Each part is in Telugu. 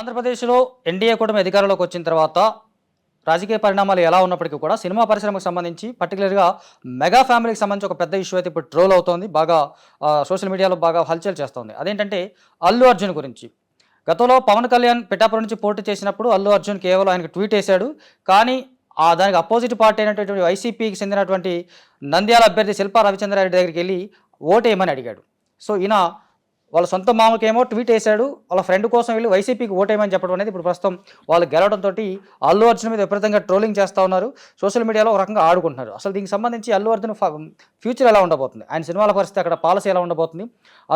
ఆంధ్రప్రదేశ్లో ఎన్డీఏ కూటమి అధికారంలోకి వచ్చిన తర్వాత రాజకీయ పరిణామాలు ఎలా ఉన్నప్పటికీ కూడా సినిమా పరిశ్రమకు సంబంధించి పర్టికులర్గా మెగా ఫ్యామిలీకి సంబంధించి ఒక పెద్ద ఇష్యూ అయితే ఇప్పుడు ట్రోల్ అవుతోంది. బాగా సోషల్ మీడియాలో బాగా హల్చల్ చేస్తోంది. అదేంటంటే అల్లు అర్జున్ గురించి. గతంలో పవన్ కళ్యాణ్ పిఠాపురం నుంచి పోటీ చేసినప్పుడు అల్లు అర్జున్ కేవలం ఆయనకు ట్వీట్ వేశాడు. కానీ దానికి అపోజిట్ పార్టీ అయినటువంటి వైసీపీకి చెందినటువంటి నంద్యాల అభ్యర్థి శిల్పా రవిచంద్రారెడ్డి దగ్గరికి వెళ్ళి ఓటేయమని అడిగాడు. సో ఈయన వాళ్ళ సొంత మామకేమో ట్వీట్ వేశాడు, వాళ్ళ ఫ్రెండ్ కోసం వెళ్ళి వైసీపీకి ఓటేయమని చెప్పడం అనేది ఇప్పుడు ప్రస్తుతం వాళ్ళు గెలవడంతో అల్లు అర్జున్ మీద విపరీతంగా ట్రోలింగ్ చేస్తూ ఉన్నారు. సోషల్ మీడియాలో ఒక రకంగా ఆడుకుంటున్నారు. అసలు దీనికి సంబంధించి అల్లు అర్జున్ ఫ్యూచర్ ఎలా ఉండబోతుంది, ఆయన సినిమాల పరిస్థితి, అక్కడ పాలసీ ఎలా ఉండబోతుంది,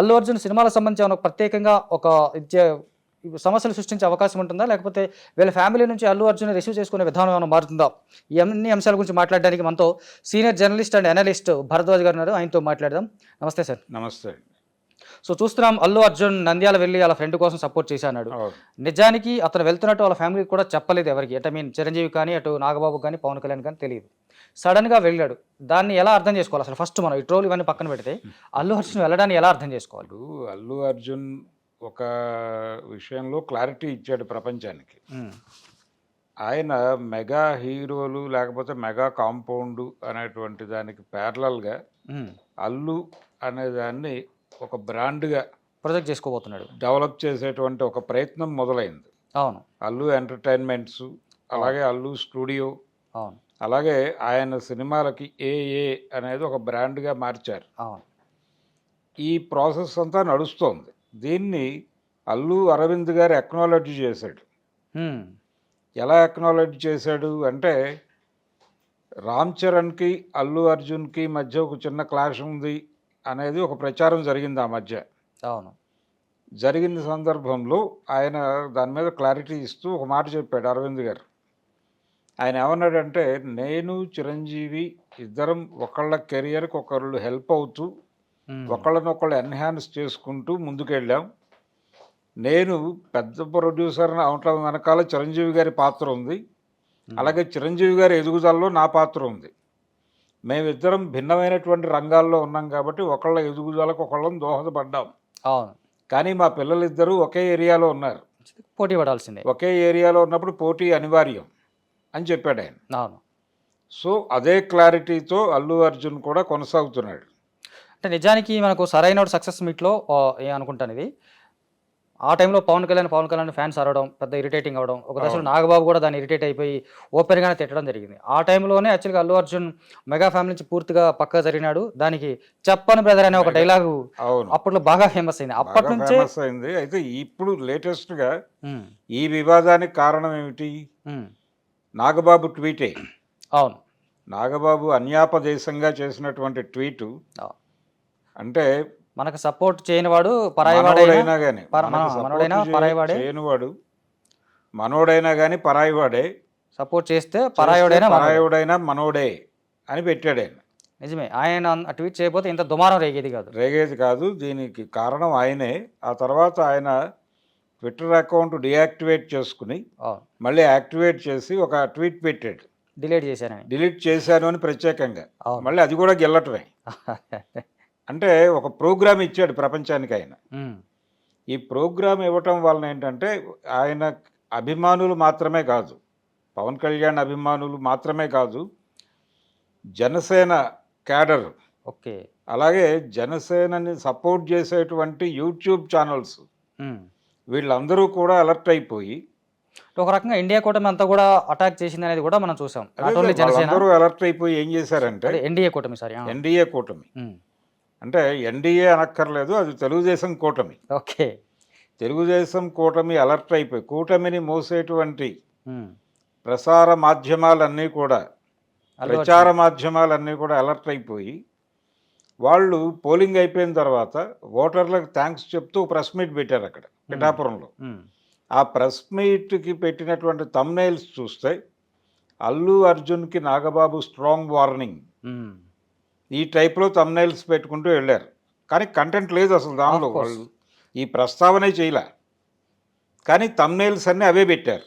అల్లు అర్జున్ సినిమాలకు సంబంధించి ఏమైనా ప్రత్యేకంగా ఒక సమస్యలు సృష్టించే అవకాశం ఉంటుందా, లేకపోతే వీళ్ళ ఫ్యామిలీ నుంచి అల్లు అర్జున్ రిసీవ్ చేసుకునే విధానం ఏమైనా మారుతుందా? ఈ అన్ని అంశాల గురించి మాట్లాడడానికి మనతో senior journalist and analyst Bharadwaj గారు ఉన్నారు. ఆయనతో మాట్లాడదాం. నమస్తే సార్. నమస్తే. సో చూస్తున్నాం, అల్లు అర్జున్ నంద్యాల వెళ్ళి వాళ్ళ ఫ్రెండ్ కోసం సపోర్ట్ చేశాడు. నిజానికి అతను వెళ్తున్నట్టు వాళ్ళ ఫ్యామిలీకి కూడా చెప్పలేదు ఎవరికి. అంటే చిరంజీవి కానీ, అటు నాగబాబు కానీ, పవన్ కళ్యాణ్ కానీ తెలియదు. సడన్గా వెళ్ళాడు. దాన్ని ఎలా అర్థం చేసుకోవాలి అసలు? ఫస్ట్ మనం ఈ ట్రోల్ ఇవన్నీ పక్కన పెడితే అల్లు అర్జున్ వెళ్ళడాన్ని ఎలా అర్థం చేసుకోవాలి? అల్లు అర్జున్ ఒక విషయంలో క్లారిటీ ఇచ్చాడు ప్రపంచానికి. ఆయన మెగా హీరోలు లేకపోతే మెగా కాంపౌండ్ అనేటువంటి దానికి ప్యారలల్గా అల్లు అనే దాన్ని ఒక బ్రాండ్గా ప్రొజెక్ట్ చేసుకోబోతున్నాడు, డెవలప్ చేసేటువంటి ఒక ప్రయత్నం మొదలైంది. అవును. అల్లు ఎంటర్టైన్మెంట్స్, అలాగే అల్లు స్టూడియో, అవును, అలాగే ఆయన సినిమాలకి ఏఏ అనేది ఒక బ్రాండ్గా మార్చారు. అవును. ఈ ప్రాసెస్ అంతా నడుస్తోంది. దీన్ని అల్లు అరవింద్ గారు అక్నాలెడ్జ్ చేశాడు. ఎలా అక్నాలెడ్జ్ చేశాడు అంటే, రామ్ చరణ్కి అల్లు అర్జున్కి మధ్య ఒక చిన్న క్లాష్ ఉంది అనేది ఒక ప్రచారం జరిగింది ఆ మధ్య. అవును. జరిగిన సందర్భంలో ఆయన దాని మీద క్లారిటీ ఇస్తూ ఒక మాట చెప్పాడు అరవింద్ గారు. ఆయన ఏమన్నాడంటే, నేను చిరంజీవి ఇద్దరం ఒకళ్ళ కెరియర్కి ఒకళ్ళు హెల్ప్ అవుతూ ఒకళ్ళనొకళ్ళు ఎన్హాన్స్ చేసుకుంటూ ముందుకెళ్ళాం. నేను పెద్ద ప్రొడ్యూసర్ అవటం వెనకాల చిరంజీవి గారి పాత్ర ఉంది, అలాగే చిరంజీవి గారి ఎదుగుదలలో నా పాత్ర ఉంది. మేమిద్దరం భిన్నమైనటువంటి రంగాల్లో ఉన్నాం కాబట్టి ఒకళ్ళ ఎదుగుదలకు ఒకళ్ళం దోహదపడ్డాం. అవును. కానీ మా పిల్లలిద్దరూ ఒకే ఏరియాలో ఉన్నారు, పోటీ పడాల్సిందే. ఒకే ఏరియాలో ఉన్నప్పుడు పోటీ అనివార్యం అని చెప్పాడు ఆయన. అవును. సో అదే క్లారిటీతో అల్లు అర్జున్ కూడా కొనసాగుతున్నాడు. అంటే నిజానికి మనకు సరైన సక్సెస్ మీట్లో అనుకుంటాను ఇది. ఆ టైంలో పవన్ కళ్యాణ్ ఫ్యాన్స్ అరవడం పెద్ద ఇరిటేటింగ్ అవ్వడం, ఒక దశలో నాగబాబు కూడా దాన్ని ఇరిటేట్ అయిపోయి ఓపెన్గానే తిట్టడం జరిగింది. ఆ టైంలోనే యాక్చువల్గా అల్లు అర్జున్ మెగా ఫ్యామిలీ నుంచి పూర్తిగా పక్కగా జరిగినాడు. దానికి చెప్పను బ్రదర్ అనే ఒక డైలాగు అప్పట్లో బాగా ఫేమస్ అయింది. అప్పటి నుంచే అయింది. అయితే ఇప్పుడు లేటెస్ట్గా ఈ వివాదానికి కారణం ఏమిటి? నాగబాబు ట్వీటే. అవును. నాగబాబు అన్యాపదేశంగా చేసినటువంటి ట్వీటు. అంటే మనకు సపోర్ట్ చేయనివాడు పరాయివాడైనా కానీ, చేయనివాడు మనోడైనా కానీ పరాయివాడే, సపోర్ట్ చేస్తే పరాయుడైనా మనోడే అని పెట్టాడు ఆయన. నిజమే. ఆయన ట్వీట్ చేయకపోతే ఇంత దుమారం రేగేది కాదు. దీనికి కారణం ఆయనే. ఆ తర్వాత ఆయన ట్విట్టర్ అకౌంట్ డియాక్టివేట్ చేసుకుని మళ్ళీ యాక్టివేట్ చేసి ఒక ట్వీట్ పెట్టాడు, డిలీట్ చేశాను అని ప్రత్యేకంగా. మళ్ళీ అది కూడా గెల్లటమే. అంటే ఒక ప్రోగ్రామ్ ఇచ్చాడు ప్రపంచానికి ఆయన. ఈ ప్రోగ్రామ్ ఇవ్వటం వలన ఏంటంటే, ఆయన అభిమానులు మాత్రమే కాదు, పవన్ కళ్యాణ్ అభిమానులు మాత్రమే కాదు, జనసేన క్యాడర్, ఓకే, అలాగే జనసేనని సపోర్ట్ చేసేటువంటి యూట్యూబ్ ఛానల్స్, వీళ్ళందరూ కూడా అలర్ట్ అయిపోయి ఒక రకంగా ఇండియా కూటమి అంతా కూడా అటాక్ చేసింది అనేది కూడా మనం చూసాం. అందరూ అలర్ట్ అయిపోయి ఏం చేశారంటే, ఎన్డీఏ కూటమి అంటే ఎన్డీఏ అనక్కర్లేదు, అది తెలుగుదేశం కూటమి. ఓకే, తెలుగుదేశం కూటమి అలర్ట్ అయిపోయి, కూటమిని మోసేటువంటి ప్రసార మాధ్యమాలన్నీ కూడా, ప్రచార మాధ్యమాలన్నీ కూడా అలర్ట్ అయిపోయి, వాళ్ళు పోలింగ్ అయిపోయిన తర్వాత ఓటర్లకు థ్యాంక్స్ చెప్తూ ప్రెస్ మీట్ పెట్టారు అక్కడ పిఠాపురంలో. ఆ ప్రెస్ మీట్కి పెట్టినటువంటి థంబ్నెయిల్స్ చూస్తే అల్లు అర్జున్కి నాగబాబు స్ట్రాంగ్ వార్నింగ్, ఈ టైప్లో థంబ్నెయిల్స్ పెట్టుకుంటూ వెళ్ళారు. కానీ కంటెంట్ లేదు అసలు దానిలో, వాళ్ళు ఈ ప్రస్తావనే చేయలే. కానీ థంబ్నెయిల్స్ అన్నీ అవే పెట్టారు.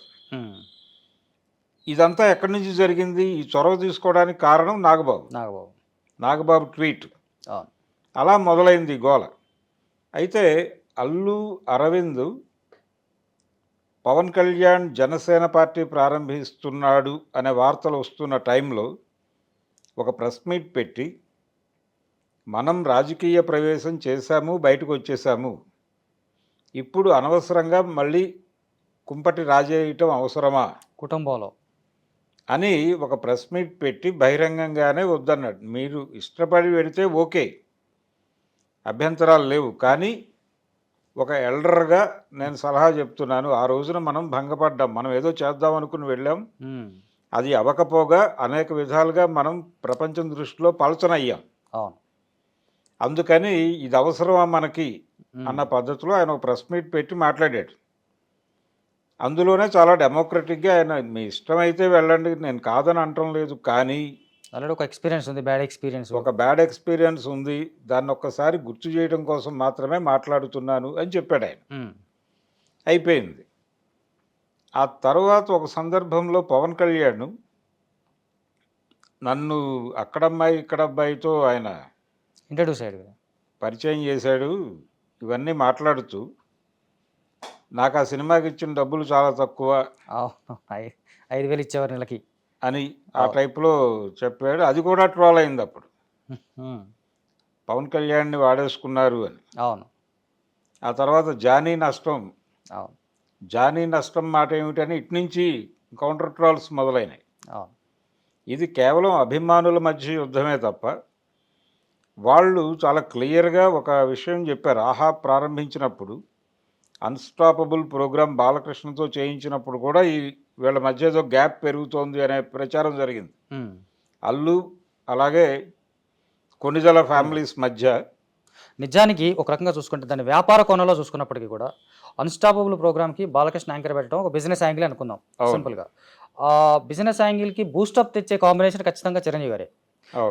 ఇదంతా ఎక్కడి నుంచి జరిగింది? ఈ చొరవ తీసుకోవడానికి కారణం నాగబాబు ట్వీట్. అలా మొదలైంది గోల. అయితే అల్లు అరవింద్ పవన్ కళ్యాణ్ జనసేన పార్టీ ప్రారంభిస్తున్నాడు అనే వార్తలు వస్తున్న టైంలో ఒక ప్రెస్ మీట్ పెట్టి మనం రాజకీయ ప్రవేశం చేశాము, బయటకు వచ్చేసాము, ఇప్పుడు అనవసరంగా మళ్ళీ కుంపటి రాజేయటం అవసరమా కుటుంబంలో అని ఒక ప్రెస్ మీట్ పెట్టి బహిరంగంగానే వద్దన్నాడు. మీరు ఇష్టపడి వెడితే ఓకే, అభ్యంతరాలు లేవు, కానీ ఒక ఎల్డర్గా నేను సలహా చెప్తున్నాను. ఆ రోజున మనం భంగపడ్డాం, మనం ఏదో చేద్దాం అనుకుని వెళ్ళాం, అది అవ్వకపోగా అనేక విధాలుగా మనం ప్రపంచం దృష్టిలో పలచనయ్యాం. అవును. అందుకని ఇది అవసరమా మనకి అన్న పద్ధతిలో ఆయన ఒక ప్రెస్ మీట్ పెట్టి మాట్లాడాడు. అందులోనే చాలా డెమోక్రటిక్గా ఆయన మీ ఇష్టమైతే వెళ్ళండి, నేను కాదని అనటం లేదు, కానీ ఆల్రెడీ ఒక ఎక్స్పీరియన్స్ ఉంది, బ్యాడ్ ఎక్స్పీరియన్స్. ఒక బ్యాడ్ ఎక్స్పీరియన్స్ ఉంది, దాన్ని ఒక్కసారి గుర్తు చేయడం కోసం మాత్రమే మాట్లాడుతున్నాను అని చెప్పాడు ఆయన. అయిపోయింది. ఆ తర్వాత ఒక సందర్భంలో పవన్ కళ్యాణ్ నన్ను అక్కడమ్మాయి ఇక్కడబ్బాయితో ఆయన ఇంట్రడ్యూస్ అయ్యాడు కదా, పరిచయం చేశాడు. ఇవన్నీ మాట్లాడుతూ నాకు ఆ సినిమాకి ఇచ్చిన డబ్బులు చాలా తక్కువ, 5,000 ఇచ్చేవారు నెలకి అని ఆ టైప్లో చెప్పాడు. అది కూడా ట్రోల్ అయింది అప్పుడు, పవన్ కళ్యాణ్ని వాడేసుకున్నారు అని. అవును. ఆ తర్వాత జానీ నష్టం, అవును, జానీ నష్టం మాట ఏమిటని ఇటు నుంచి కౌంటర్ ట్రోల్స్ మొదలైనాయి. అవును. ఇది కేవలం అభిమానుల మధ్య యుద్ధమే తప్ప వాళ్ళు చాలా క్లియర్గా ఒక విషయం చెప్పారు. ఆహా ప్రారంభించినప్పుడు అన్స్టాపబుల్ ప్రోగ్రాం బాలకృష్ణతో చేయించినప్పుడు కూడా ఈ వీళ్ళ మధ్య ఏదో గ్యాప్ పెరుగుతోంది అనే ప్రచారం జరిగింది. అల్లు అలాగే కొనిజల ఫ్యామిలీస్ మధ్య. నిజానికి ఒక రకంగా చూసుకుంటే దాన్ని వ్యాపార కోణంలో చూసుకున్నప్పటికీ కూడా అన్స్టాపబుల్ ప్రోగ్రామ్కి బాలకృష్ణ యాంకర్ పెట్టడం ఒక బిజినెస్ యాంగిల్ అనుకుందాం సింపుల్గా. ఆ బిజినెస్ యాంగిల్కి బూస్టప్ తెచ్చే కాంబినేషన్ ఖచ్చితంగా చిరంజీవి గారే.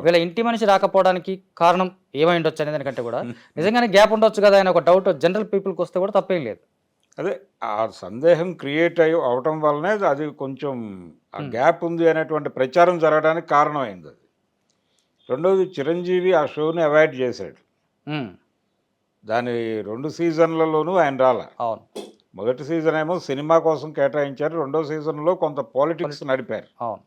వీళ్ళ ఇంటి మనిషి రాకపోవడానికి కారణం ఏమై ఉండొచ్చు అనే దానికంటే కూడా నిజంగానే గ్యాప్ ఉండొచ్చు కదా అని ఒక డౌట్ జనరల్ పీపుల్కి వస్తే కూడా తప్పేం లేదు. అదే ఆ సందేహం క్రియేట్ అవటం వల్లనే అది కొంచెం ఆ గ్యాప్ ఉంది అనేటువంటి ప్రచారం జరగడానికి కారణమైంది అది. రెండోది చిరంజీవి ఆ షోని అవాయిడ్ చేశాడు. దాని 2 సీజన్లలోనూ ఆయన రాలా. అవును. మొదటి సీజన్ ఏమో సినిమా కోసం కేటాయించారు, రెండో సీజన్లో కొంత పాలిటిక్స్ నడిపారు. అవును.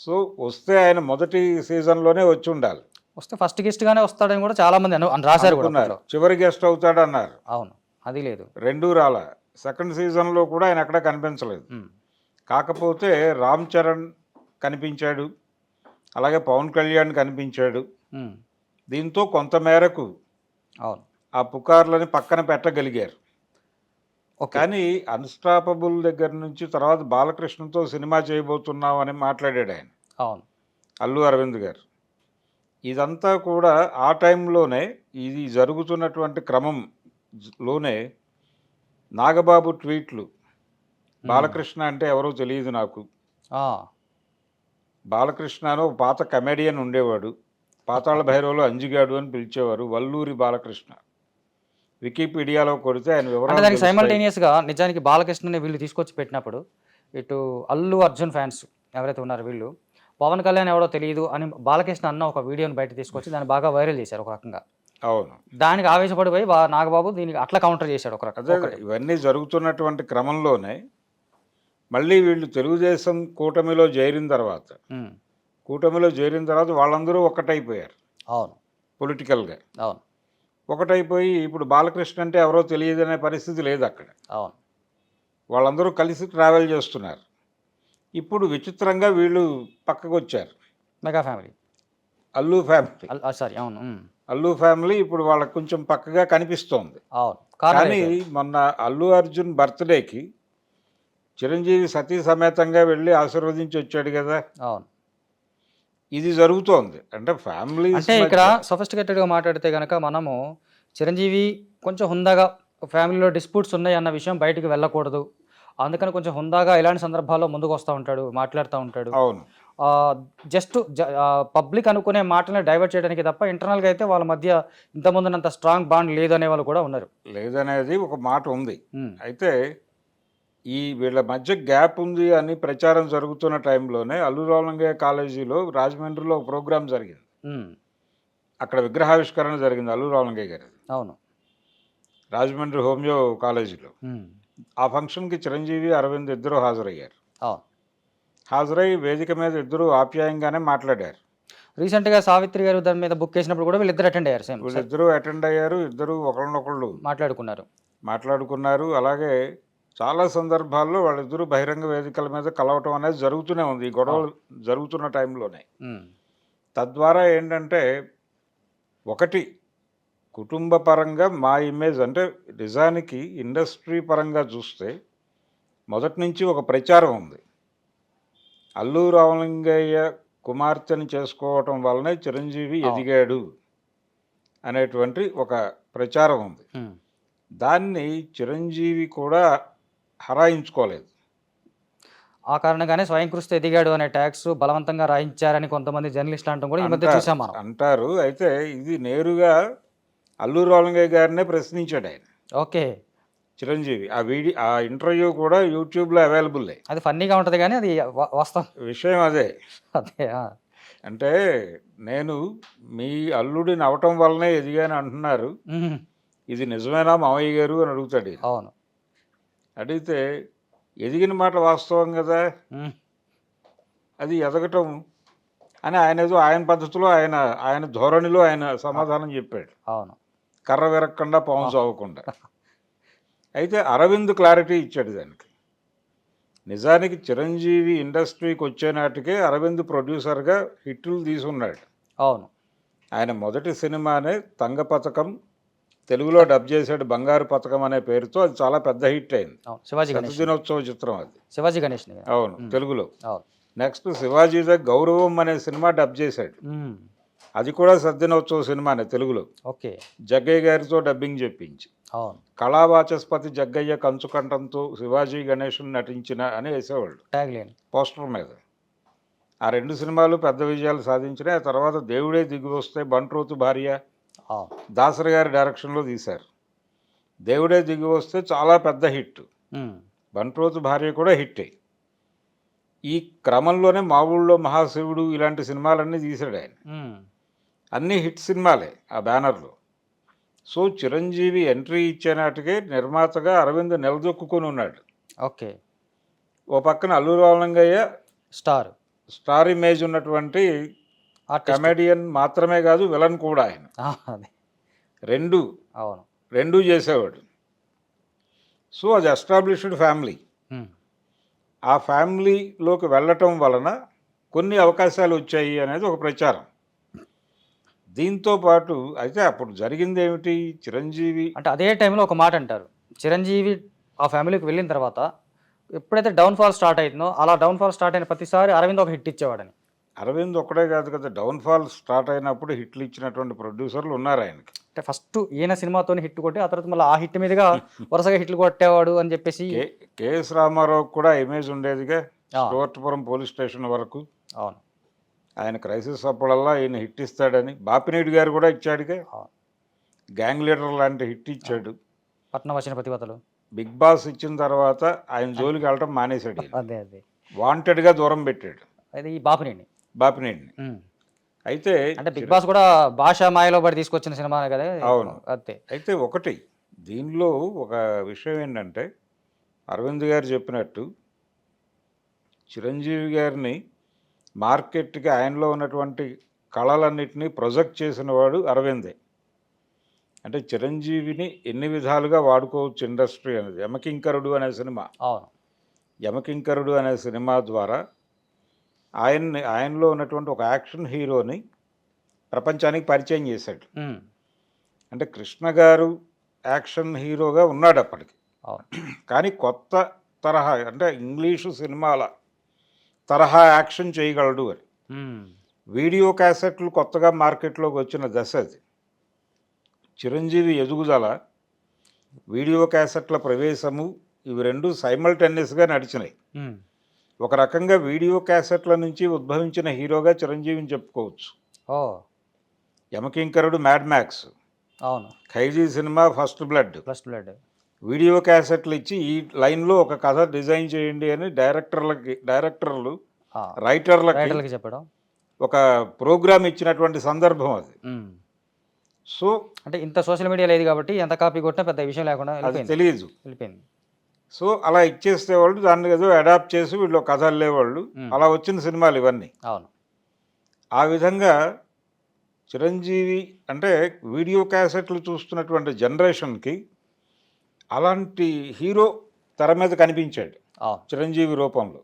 సో వస్తే ఆయన మొదటి సీజన్లోనే వచ్చి ఉండాలి. వస్తే ఫస్ట్ గెస్ట్గానే వస్తాడని కూడా చాలా మంది రాశారు కూడా. చివరి గెస్ట్ అవుతాడు అన్నారు. అవును, అది లేదు, రెండూ రాలా. సెకండ్ సీజన్లో కూడా ఆయన ఎక్కడ కనిపించలేదు. కాకపోతే రామ్ చరణ్ కనిపించాడు, అలాగే పవన్ కళ్యాణ్ కనిపించాడు. దీంతో కొంతమేరకు అవును ఆ పుకార్లని పక్కన పెట్టగలిగారు. కానీ అన్స్టాపబుల్ దగ్గర నుంచి తర్వాత బాలకృష్ణతో సినిమా చేయబోతున్నాం అని మాట్లాడాడు ఆయన. అవును. అల్లు అరవింద్ గారు. ఇదంతా కూడా ఆ టైంలోనే, ఇది జరుగుతున్నటువంటి క్రమంలోనే నాగబాబు ట్వీట్లు, బాలకృష్ణ అంటే ఎవరో తెలియదు నాకు, బాలకృష్ణ అని ఒక పాత కమెడియన్ ఉండేవాడు, పాతాళ భైరవలో అంజిగాడు అని పిలిచేవారు, వల్లూరి బాలకృష్ణ. వికీపీడియాలో కొడితే ఆయన వివరాలు దానికి సైమల్టేనియస్గా నిజానికి బాలకృష్ణని వీళ్ళు తీసుకొచ్చి పెట్టినప్పుడు ఇటు అల్లు అర్జున్ ఫ్యాన్స్ ఎవరైతే ఉన్నారో వీళ్ళు పవన్ కళ్యాణ్ ఎవడో తెలియదు అని బాలకృష్ణ అన్న ఒక వీడియోని బయట తీసుకొచ్చి దాన్ని బాగా వైరల్ చేశారు ఒక రకంగా. అవును. దానికి ఆవేశపడిపోయి నాగబాబు దీనికి అట్లా కౌంటర్ చేశాడు ఒక రకంగా. ఇవన్నీ జరుగుతున్నటువంటి క్రమంలోనే మళ్ళీ వీళ్ళు తెలుగుదేశం కూటమిలో చేరిన తర్వాత వాళ్ళందరూ ఒక్కటైపోయారు. అవును. పొలిటికల్గా. అవును. ఒకటైపోయి ఇప్పుడు బాలకృష్ణ అంటే ఎవరో తెలియదనే పరిస్థితి లేదు అక్కడ. అవును. వాళ్ళందరూ కలిసి ట్రావెల్ చేస్తున్నారు. ఇప్పుడు విచిత్రంగా వీళ్ళు పక్కకు వచ్చారు. Mega family, Allu family. Sorry, అవును, అల్లు ఫ్యామిలీ ఇప్పుడు వాళ్ళకు కొంచెం పక్కగా కనిపిస్తోంది. అవును. కానీ మొన్న అల్లు అర్జున్ బర్త్డేకి చిరంజీవి సతీ సమేతంగా వెళ్ళి ఆశీర్వదించి వచ్చాడు కదా. అవును. ఇది జరుగుతోంది. అంటే ఫ్యామిలీ అంటే ఇక్కడ సొఫిస్టికేటెడ్గా మాట్లాడితే కనుక మనము చిరంజీవి కొంచెం హుందాగా ఫ్యామిలీలో డిస్ప్యూట్స్ ఉన్నాయి అన్న విషయం బయటికి వెళ్ళకూడదు, అందుకని కొంచెం హుందాగా ఇలాంటి సందర్భాల్లో ముందుకు వస్తూ ఉంటాడు, మాట్లాడుతూ ఉంటాడు. అవును. జస్ట్ పబ్లిక్ అనుకునే మాటలను డైవర్ట్ చేయడానికి తప్ప ఇంటర్నల్గా అయితే వాళ్ళ మధ్య ఇంతకుముందునంత స్ట్రాంగ్ బాండ్ లేదు అనే వాళ్ళు కూడా ఉన్నారు. లేదనేది ఒక మాట ఉంది. అయితే ఈ వీళ్ళ మధ్య గ్యాప్ ఉంది అని ప్రచారం జరుగుతున్న టైంలోనే అల్లు రామలింగయ్య కాలేజీలో రాజమండ్రిలో ఒక ప్రోగ్రాం జరిగింది. అక్కడ విగ్రహావిష్కరణ జరిగింది అల్లు రామలింగయ్య గారి. అవును. రాజమండ్రి హోమియో కాలేజీలో. ఆ ఫంక్షన్కి చిరంజీవి అరవింద్ ఇద్దరు హాజరయ్యారు. అవును. హాజరై వేదిక మీద ఇద్దరు ఆప్యాయంగానే మాట్లాడారు. రీసెంట్గా సావిత్రి గారు దాని మీద బుక్ చేసినప్పుడు కూడా వీళ్ళిద్దరు అటెండ్ అయ్యారు. సేమ్ వీళ్ళిద్దరూ అటెండ్ అయ్యారు. ఇద్దరు ఒకళ్ళనొకళ్ళు మాట్లాడుకున్నారు. మాట్లాడుకున్నారు. అలాగే చాలా సందర్భాల్లో వాళ్ళిద్దరూ బహిరంగ వేదికల మీద కలవటం అనేది జరుగుతూనే ఉంది ఈ గొడవలు జరుగుతున్న టైంలోనే. తద్వారా ఏంటంటే ఒకటి కుటుంబ పరంగా మా ఇమేజ్ అంటే నిజానికి ఇండస్ట్రీ పరంగా చూస్తే మొదటి నుంచి ఒక ప్రచారం ఉంది. అల్లు రామలింగయ్య కుమార్తెను చేసుకోవటం వల్లనే చిరంజీవి ఎదిగాడు అనేటువంటి ఒక ప్రచారం ఉంది. దాన్ని చిరంజీవి కూడా హరాయించుకోలేదు. ఆ కారణంగానే స్వయం కృషితో ఎదిగాడు అనే ట్యాక్స్ బలవంతంగా రాయించారని కొంతమంది జర్నలిస్టులు అంటాం కూడా ఈ మధ్య చూసాం మనం. అంటారు. అయితే ఇది నేరుగా అల్లు రామలింగయ్య గారినే ప్రశ్నించాడు ఆయన. ఓకే. చిరంజీవి ఆ ఇంటర్వ్యూ కూడా యూట్యూబ్లో అవైలబుల్. అది ఫన్నీగా ఉంటుంది కానీ అది వాస్తవం విషయం అదే. అదే అంటే నేను మీ అల్లుడిని అవటం వల్లనే ఎదిగాను అంటున్నారు, ఇది నిజమేనా మామయ్య గారు అని అడుగుతాడు. అవును. అడిగితే ఎదిగిన మాట వాస్తవం కదా, అది ఎదగటం అని ఆయన ఏదో ఆయన పద్ధతిలో ఆయన ధోరణిలో ఆయన సమాధానం చెప్పాడు. అవును. కర్ర విరక్కుండా పాము చావకుండా. అయితే అరవింద్ క్లారిటీ ఇచ్చాడు దానికి. నిజానికి చిరంజీవి ఇండస్ట్రీకి వచ్చే నాటికే అరవింద్ ప్రొడ్యూసర్గా హిట్లు తీసుకున్నాడు. అవును. ఆయన మొదటి సినిమానే తంగ పథకం, తెలుగులో డబ్ చేశాడు బంగారు పథకం అనే పేరుతో. అది చాలా పెద్ద హిట్ అయింది. శివాజీ దినోత్సవ చిత్రం అది. శివాజీ గణేష్. అవును, తెలుగులో. నెక్స్ట్ శివాజీద గౌరవం అనే సినిమా డబ్ చేశాడు. అది కూడా సద్దినోత్సవ సినిమానే తెలుగులో. ఓకే. జగ్గయ్య గారితో డబ్బింగ్ చెప్పించి కళావాచస్పతి జగ్గయ్య కంచుకంఠంతో శివాజీ గణేష్ నటించిన అని వేసేవాళ్ళు పోస్టర్ మీద. ఆ రెండు సినిమాలు పెద్ద విజయాలు సాధించినాయి. ఆ తర్వాత దేవుడే దిగి వస్తే బంట్రోతు భార్య దాసరి గారి డైరెక్షన్లో తీశారు. దేవుడే దిగి వస్తే చాలా పెద్ద హిట్, బంట్రోతు భార్య కూడా హిట్. ఈ క్రమంలోనే మా ఊళ్ళో మహాశివుడు ఇలాంటి సినిమాలన్నీ తీశాడు ఆయన. అన్నీ హిట్ సినిమాలే ఆ బ్యానర్లో. సో చిరంజీవి ఎంట్రీ ఇచ్చే నాటికే నిర్మాతగా అరవింద్ నిలదొక్కుని ఉన్నాడు. ఓకే. ఓ పక్కన అల్లు రామలింగయ్య స్టార్ ఇమేజ్ ఉన్నటువంటి కమెడియన్ మాత్రమే కాదు, విలన్ కూడా ఆయన. రెండు చేసేవాడు. సో అది ఎస్టాబ్లిష్డ్ ఫ్యామిలీ. ఆ ఫ్యామిలీలోకి వెళ్ళటం వలన కొన్ని అవకాశాలు వచ్చాయి అనేది ఒక ప్రచారం. దీంతో పాటు అయితే అప్పుడు జరిగింది ఏమిటి, చిరంజీవి అంటే అదే టైంలో ఒక మాట అంటారు, చిరంజీవి ఆ ఫ్యామిలీకి వెళ్ళిన తర్వాత ఎప్పుడైతే డౌన్ఫాల్ స్టార్ట్ అవుతుందో అలా డౌన్ఫాల్ స్టార్ట్ అయిన ప్రతిసారి అరవింద్ ఒక హిట్ ఇచ్చేవాడని. అరవింద్ ఒక్కడే కాదు కదా, డౌన్ఫాల్ స్టార్ట్ అయినప్పుడు హిట్లు ఇచ్చినటువంటి ప్రొడ్యూసర్లు ఉన్నారు ఆయనకి. అంటే ఫస్ట్ ఈయన సినిమాతో హిట్ కొట్టి ఆ తర్వాత మళ్ళీ ఆ హిట్ మీదుగా వరుసగా హిట్లు కొట్టేవాడు అని చెప్పేసి. కేఎస్ రామారావు కూడా ఇమేజ్ ఉండేదిగా, స్టోర్టపురం పోలీస్ స్టేషన్ వరకు. అవును. ఆయన క్రైసిస్ అప్పుడల్లా ఈయన హిట్ ఇస్తాడని. బాపినేడు గారు కూడా ఇచ్చాడుగా, గ్యాంగ్ లీడర్ లాంటి హిట్ ఇచ్చాడు. పట్నం వచ్చిన ప్రతిభతలు, బిగ్ బాస్ ఇచ్చిన తర్వాత ఆయన జోలికి వెళ్ళటం మానేశాడు. అదే వాంటెడ్గా దూరం పెట్టాడు అది బాపినేడిని. అయితే అంటే బిగ్ బాస్ కూడా భాషా మాయలో పడి తీసుకొచ్చిన సినిమా కదా. అవును. అయితే ఒకటి దీనిలో ఒక విషయం ఏంటంటే, అరవింద్ గారు చెప్పినట్టు చిరంజీవి గారిని మార్కెట్కి ఆయనలో ఉన్నటువంటి కళలన్నింటినీ ప్రొజెక్ట్ చేసిన వాడు అరవిందే. అంటే చిరంజీవిని ఎన్ని విధాలుగా వాడుకోవచ్చు ఇండస్ట్రీ అనేది. యమకింకరుడు అనే సినిమా, యమకింకరుడు అనే సినిమా ద్వారా ఆయనలో ఉన్నటువంటి ఒక యాక్షన్ హీరోని ప్రపంచానికి పరిచయం చేశాడు. అంటే కృష్ణ గారు యాక్షన్ హీరోగా ఉన్నాడు అప్పటికి, కానీ కొత్త తరహా అంటే ఇంగ్లీషు సినిమాల తరహా యాక్షన్ చేయగలడు అని. వీడియో క్యాసెట్లు కొత్తగా మార్కెట్లోకి వచ్చిన దశ అది. చిరంజీవి ఎదుగుదల, వీడియో క్యాసెట్ల ప్రవేశము, ఇవి రెండు సైమల్టేనియస్గా నడిచినాయి. ఒక రకంగా వీడియో క్యాసెట్ల నుంచి ఉద్భవించిన హీరోగా చిరంజీవిని చెప్పుకోవచ్చు. యమకింకరుడు మ్యాడ్ మ్యాక్స్, ఖైదీ సినిమా ఫస్ట్ బ్లడ్. వీడియో క్యాసెట్లు ఇచ్చి ఈ లైన్లో ఒక కథ డిజైన్ చేయండి అని డైరెక్టర్లు రైటర్లకి చెప్పడం, ఒక ప్రోగ్రామ్ ఇచ్చినటువంటి సందర్భం అది. సో అంటే ఇంత సోషల్ మీడియా లేదు కాబట్టి ఎంత కాపీ కొట్టినా పెద్ద విషయం లేకుండా తెలియదు. వెళ్ళిపోయింది. సో అలా ఇచ్చేస్తే వాళ్ళు దాన్ని ఏదో అడాప్ట్ చేసి వీళ్ళు కథ అల్లేవాళ్ళు. అలా వచ్చిన సినిమాలు ఇవన్నీ. అవును. ఆ విధంగా చిరంజీవి అంటే వీడియో క్యాసెట్లు చూస్తున్నటువంటి జనరేషన్కి అలాంటి హీరో తెర మీద కనిపించాడు అవును. చిరంజీవి రూపంలో.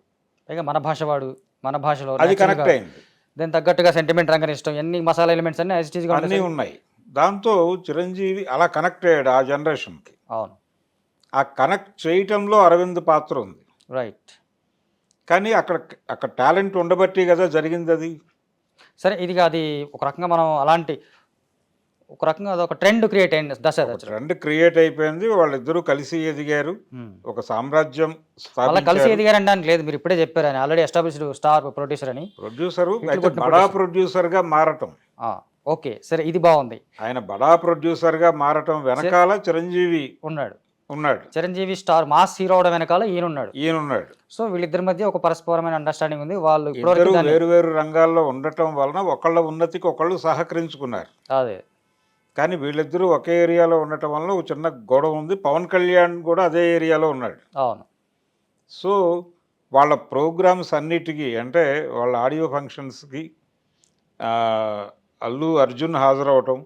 పైగా మన భాష వాడు, మన భాషలో అది కనెక్ట్ అయింది. దాని తగ్గట్టుగా సెంటిమెంట్ రంగని ఇష్టం, ఎన్ని మసాలా ఎలిమెంట్స్ అన్ని యాజ్ ఇట్ ఈజ్ గా అన్నీ ఉన్నాయి. దాంతో చిరంజీవి అలా కనెక్ట్ అయ్యాడు ఆ జనరేషన్కి. అవును. ఆ కనెక్ట్ చేయటంలో అరవింద్ పాత్ర ఉంది. రైట్. కానీ అక్కడ టాలెంట్ ఉండబట్టి కదా జరిగింది అది. సరే, ఇది అది ఒక రకంగా మనం అలాంటి ఒక రకంగా అదొక ట్రెండ్ క్రియేట్ అయింది దశ. ట్రెండ్ క్రియేట్ అయిపోయింది. వాళ్ళిద్దరూ కలిసి ఎదిగారు, ఒక సామ్రాజ్యం అలా కలిసి ఎదిగారు అనడానికి లేదు, మీరు ఇప్పుడే చెప్పారు ఆయన ఆల్రెడీ ఎస్టాబ్లిష్డ్ స్టార్ ప్రొడ్యూసర్ అని. ప్రొడ్యూసరు అయితే బడా ప్రొడ్యూసర్గా మారటం. ఓకే, సరే, ఇది బాగుంది. ఆయన బడా ప్రొడ్యూసర్గా మారటం వెనకాల చిరంజీవి ఉన్నాడు. చిరంజీవి స్టార్ మాస్ హీరో అవడం వెనకాల ఈయనున్నాడు. సో వీళ్ళిద్దరి మధ్య ఒక పరస్పరమైన అండర్స్టాండింగ్ ఉంది. వాళ్ళు వేరు వేరు రంగాల్లో ఉండటం వలన ఒకళ్ళ ఉన్నతికి ఒకళ్ళు సహకరించుకున్నారు. అదే. కానీ వీళ్ళిద్దరూ ఒకే ఏరియాలో ఉండటం వలన ఒక చిన్న గొడవ ఉంది. పవన్ కళ్యాణ్ కూడా అదే ఏరియాలో ఉన్నాడు. అవును. సో వాళ్ళ ప్రోగ్రామ్స్ అన్నిటికీ అంటే వాళ్ళ ఆడియో ఫంక్షన్స్కి అల్లు అర్జున్ హాజరవటం,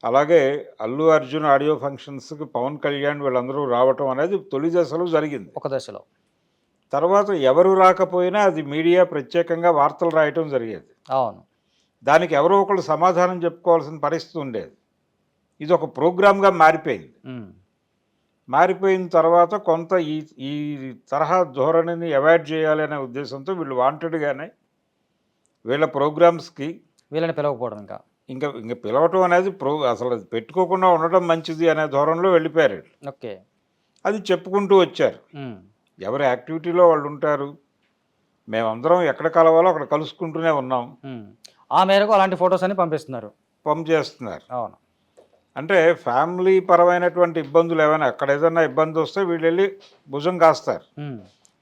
అలాగే అల్లు అర్జున్ ఆడియో ఫంక్షన్స్కి పవన్ కళ్యాణ్ వీళ్ళందరూ రావటం అనేది తొలి దశలో జరిగింది. ఒక దశలో. తర్వాత ఎవరు రాకపోయినా అది మీడియా ప్రత్యేకంగా వార్తలు రాయటం జరిగేది. అవును. దానికి ఎవరో ఒకళ్ళు సమాధానం చెప్పుకోవాల్సిన పరిస్థితి ఉండేది. ఇది ఒక ప్రోగ్రామ్గా మారిపోయింది. మారిపోయిన తర్వాత కొంత ఈ తరహా ధోరణిని అవాయిడ్ చేయాలి అనే ఉద్దేశంతో వీళ్ళు వాంటెడ్గానే వీళ్ళ ప్రోగ్రామ్స్కి వీళ్ళని పిలవకపోవడం, ఇంకా పిలవటం అనేది అసలు అది పెట్టుకోకుండా ఉండటం మంచిది అనే ధోరణిలో వెళ్ళిపోయారు. ఓకే. అది చెప్పుకుంటూ వచ్చారు. ఎవరి యాక్టివిటీలో వాళ్ళు ఉంటారు. మేమందరం ఎక్కడ కలవాలో అక్కడ కలుసుకుంటూనే ఉన్నాం. ఆ మేరకు అలాంటి ఫొటోస్ అని పంపజేస్తున్నారు. అవును. అంటే ఫ్యామిలీ పరమైనటువంటి ఇబ్బందులు ఏమైనా అక్కడ ఏదైనా ఇబ్బంది వస్తే వీళ్ళు వెళ్ళి భుజం కాస్తారు,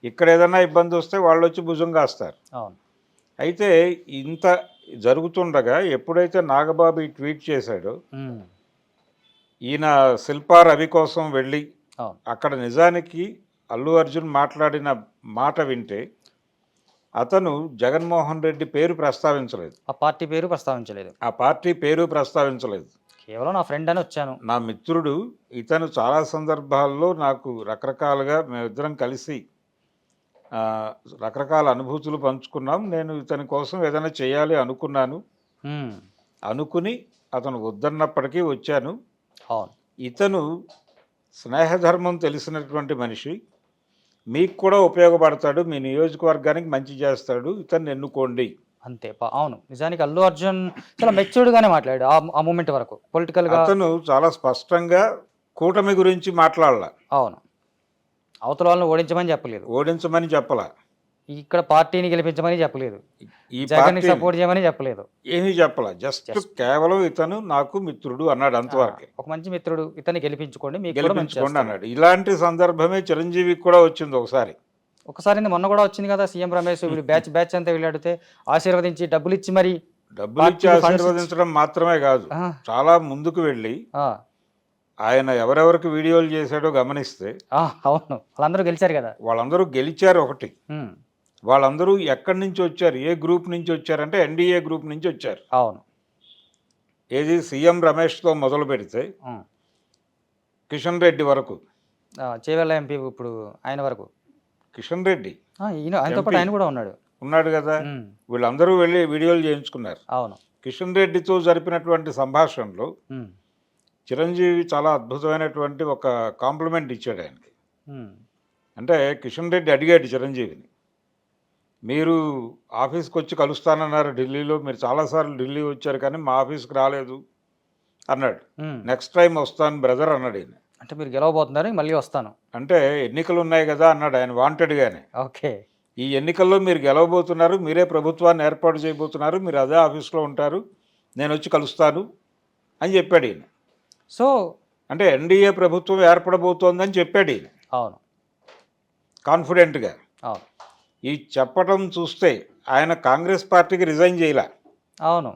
ఇక్కడ ఏదైనా ఇబ్బంది వస్తే వాళ్ళు వచ్చి భుజం కాస్తారు. అవును. అయితే ఇంత జరుగుతుండగా ఎప్పుడైతే నాగబాబు ఈ ట్వీట్ చేశాడో, ఈయన శిల్పా రవి కోసం వెళ్ళి అక్కడ నిజానికి అల్లు అర్జున్ మాట్లాడిన మాట వింటే అతను జగన్మోహన్ రెడ్డి పేరు ప్రస్తావించలేదు, ఆ పార్టీ పేరు ప్రస్తావించలేదు. కేవలం నా ఫ్రెండ్ అని వచ్చాను, నా మిత్రుడు ఇతను, చాలా సందర్భాల్లో నాకు రకరకాలుగా మేమిద్దరం కలిసి రకరకాల అనుభూతులు పంచుకున్నాం. నేను ఇతని కోసం ఏదైనా చేయాలి అనుకుని అతను వద్దన్నప్పటికీ వచ్చాను. ఇతను స్నేహధర్మం తెలిసినటువంటి మనిషి, మీకు కూడా ఉపయోగపడతాడు, మీ నియోజకవర్గానికి మంచి చేస్తాడు, ఇతన్ని ఎన్నుకోండి అంతే. అవును, నిజానికి అల్లు అర్జున్ చాలా మెచ్యూర్డ్గానే మాట్లాడాడు ఆ మూమెంట్ వరకు. పొలిటికల్గా అతను చాలా స్పష్టంగా కూటమి గురించి మాట్లాడాల. అవును. అవతల వాళ్ళని ఓడించమని చెప్పలా, ఇక్కడ పార్టీని గెలిపించమని చెప్పలేదు, ఈ జగన్ సపోర్ట్ చేయమని చెప్పలేదు, ఏమీ చెప్పలా. జస్ట్ కేవలం ఇతను నాకు మిత్రుడు అన్నాడు, అంతవరకే. ఒక మంచి మిత్రుడు, ఇతన్ని గెలిపించుకోండి అన్నాడు. ఇలాంటి సందర్భమే చిరంజీవికి కూడా వచ్చింది ఒకసారి. మొన్న కూడా వచ్చింది కదా, సీఎం రమేష్ వీళ్ళు బ్యాచ్ అంతా వెళ్ళాడితే ఆశీర్వదించి డబ్బులు ఇచ్చి ఆశీర్వదించడం మాత్రమే కాదు, చాలా ముందుకు వెళ్ళి ఆయన ఎవరెవరికి వీడియోలు చేశాడో గమనిస్తే అవును, వాళ్ళందరూ గెలిచారు కదా. వాళ్ళందరూ గెలిచారు. ఒకటి, వాళ్ళందరూ ఎక్కడి నుంచి వచ్చారు, ఏ గ్రూప్ నుంచి వచ్చారంటే ఎన్డీఏ గ్రూప్ నుంచి వచ్చారు. అవును. ఏది సీఎం రమేష్తో మొదలు పెడితే కిషన్ రెడ్డి వరకు, చేవెళ్ళ ఎంపీ ఇప్పుడు ఆయన వరకు కిషన్ రెడ్డి, ఆయనతో పాటు ఆయన కూడా ఉన్నాడు కదా. వీళ్ళందరూ వెళ్ళి వీడియోలు చేయించుకున్నారు. అవును. కిషన్ రెడ్డితో జరిపినటువంటి సంభాషణలో చిరంజీవి చాలా అద్భుతమైనటువంటి ఒక కాంప్లిమెంట్ ఇచ్చాడు ఆయనకి. అంటే కిషన్ రెడ్డి అడిగాడు చిరంజీవిని, మీరు ఆఫీస్కి వచ్చి కలుస్తానన్నారు ఢిల్లీలో, మీరు చాలాసార్లు ఢిల్లీ వచ్చారు కానీ మా ఆఫీస్కి రాలేదు అన్నాడు. నెక్స్ట్ టైం వస్తాను బ్రదర్ అన్నాడు ఈయన. అంటే మీరు గెలవబోతున్నారు, మళ్ళీ వస్తాను అంటే ఎన్నికలు ఉన్నాయి కదా అన్నాడు ఆయన వాంటెడ్గానే. ఓకే, ఈ ఎన్నికల్లో మీరు గెలవబోతున్నారు, మీరే ప్రభుత్వాన్ని ఏర్పాటు చేయబోతున్నారు, మీరు అదే ఆఫీస్లో ఉంటారు, నేను వచ్చి కలుస్తాను అని చెప్పాడు ఈయన. సో అంటే ఎన్డీఏ ప్రభుత్వం ఏర్పడబోతోందని చెప్పాడు ఈయన. అవును, కాన్ఫిడెంట్గా. అవును. ఈ చెప్పటం చూస్తే ఆయన కాంగ్రెస్ పార్టీకి రిజైన్ చేయలే. అవును,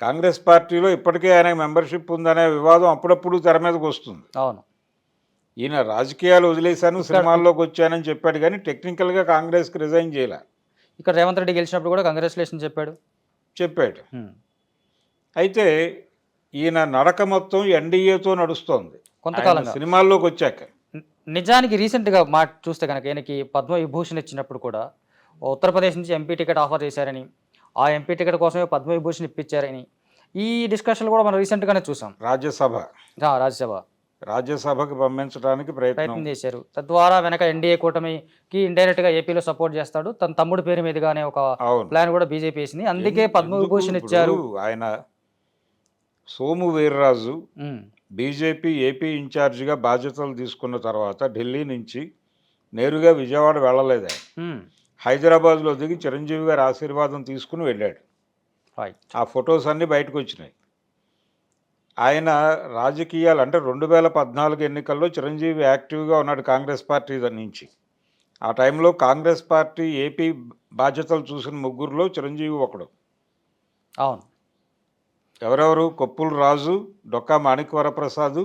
కాంగ్రెస్ పార్టీలో ఇప్పటికే ఆయనకు మెంబర్షిప్ ఉందనే వివాదం అప్పుడప్పుడు తెర మీదకి వస్తుంది. అవును. ఈయన రాజకీయాలు వదిలేశాను సినిమాల్లోకి వచ్చానని చెప్పాడు కానీ టెక్నికల్గా కాంగ్రెస్కి రిజైన్ చేయాల ఇక్కడ రేవంత్ రెడ్డి గెలిచినప్పుడు కూడా కంగ్రాచులేషన్ చెప్పాడు. చెప్పాడు. అయితే ఈయన నడక మొత్తం ఎన్డీఏతో నడుస్తోంది కొంతకాలంగా. సినిమాల్లోకి వచ్చాక. నిజానికి రీసెంట్గా మాట చూస్తే కనుక ఈయనకి పద్మవిభూషణ్ ఇచ్చినప్పుడు కూడా ఉత్తరప్రదేశ్ నుంచి ఎంపీ టికెట్ ఆఫర్ చేశారని, ఆ ఎంపీ టికెట్ కోసమే పద్మవిభూషణ్ ఇప్పించారని ఈ డిస్కషన్లు కూడా మనం రీసెంట్గానే చూసాం. రాజ్యసభకు పంపించడానికి ప్రయత్నం చేశారు. తద్వారా వెనక ఎన్డీఏ కూటమికి ఇండైరెక్ట్గా ఏపీలో సపోర్ట్ చేస్తాడు, తన తమ్ముడు పేరు మీదుగానే ఒక ప్లాన్ కూడా బీజేపీ వేసింది. అందుకే పద్మవిభూషణ్ ఇచ్చారు. ఆయన సోము వీర్రాజు బీజేపీ ఏపీ ఇన్ఛార్జిగా బాధ్యతలు తీసుకున్న తర్వాత ఢిల్లీ నుంచి నేరుగా విజయవాడ వెళ్ళలేదు. ఆయన హైదరాబాద్లో దిగి చిరంజీవి గారి ఆశీర్వాదం తీసుకుని వెళ్ళాడు. ఆ ఫొటోస్ అన్నీ బయటకు వచ్చినాయి. ఆయన రాజకీయాలు అంటే 2014 ఎన్నికల్లో చిరంజీవి యాక్టివ్గా ఉన్నాడు కాంగ్రెస్ పార్టీ నుంచి. ఆ టైంలో కాంగ్రెస్ పార్టీ ఏపీ బాధ్యతలు చూసిన ముగ్గురులో చిరంజీవి ఒకడు. అవును. ఎవరెవరు? కొప్పుల రాజు, డొక్కా మాణిక్యవరప్రసాద్,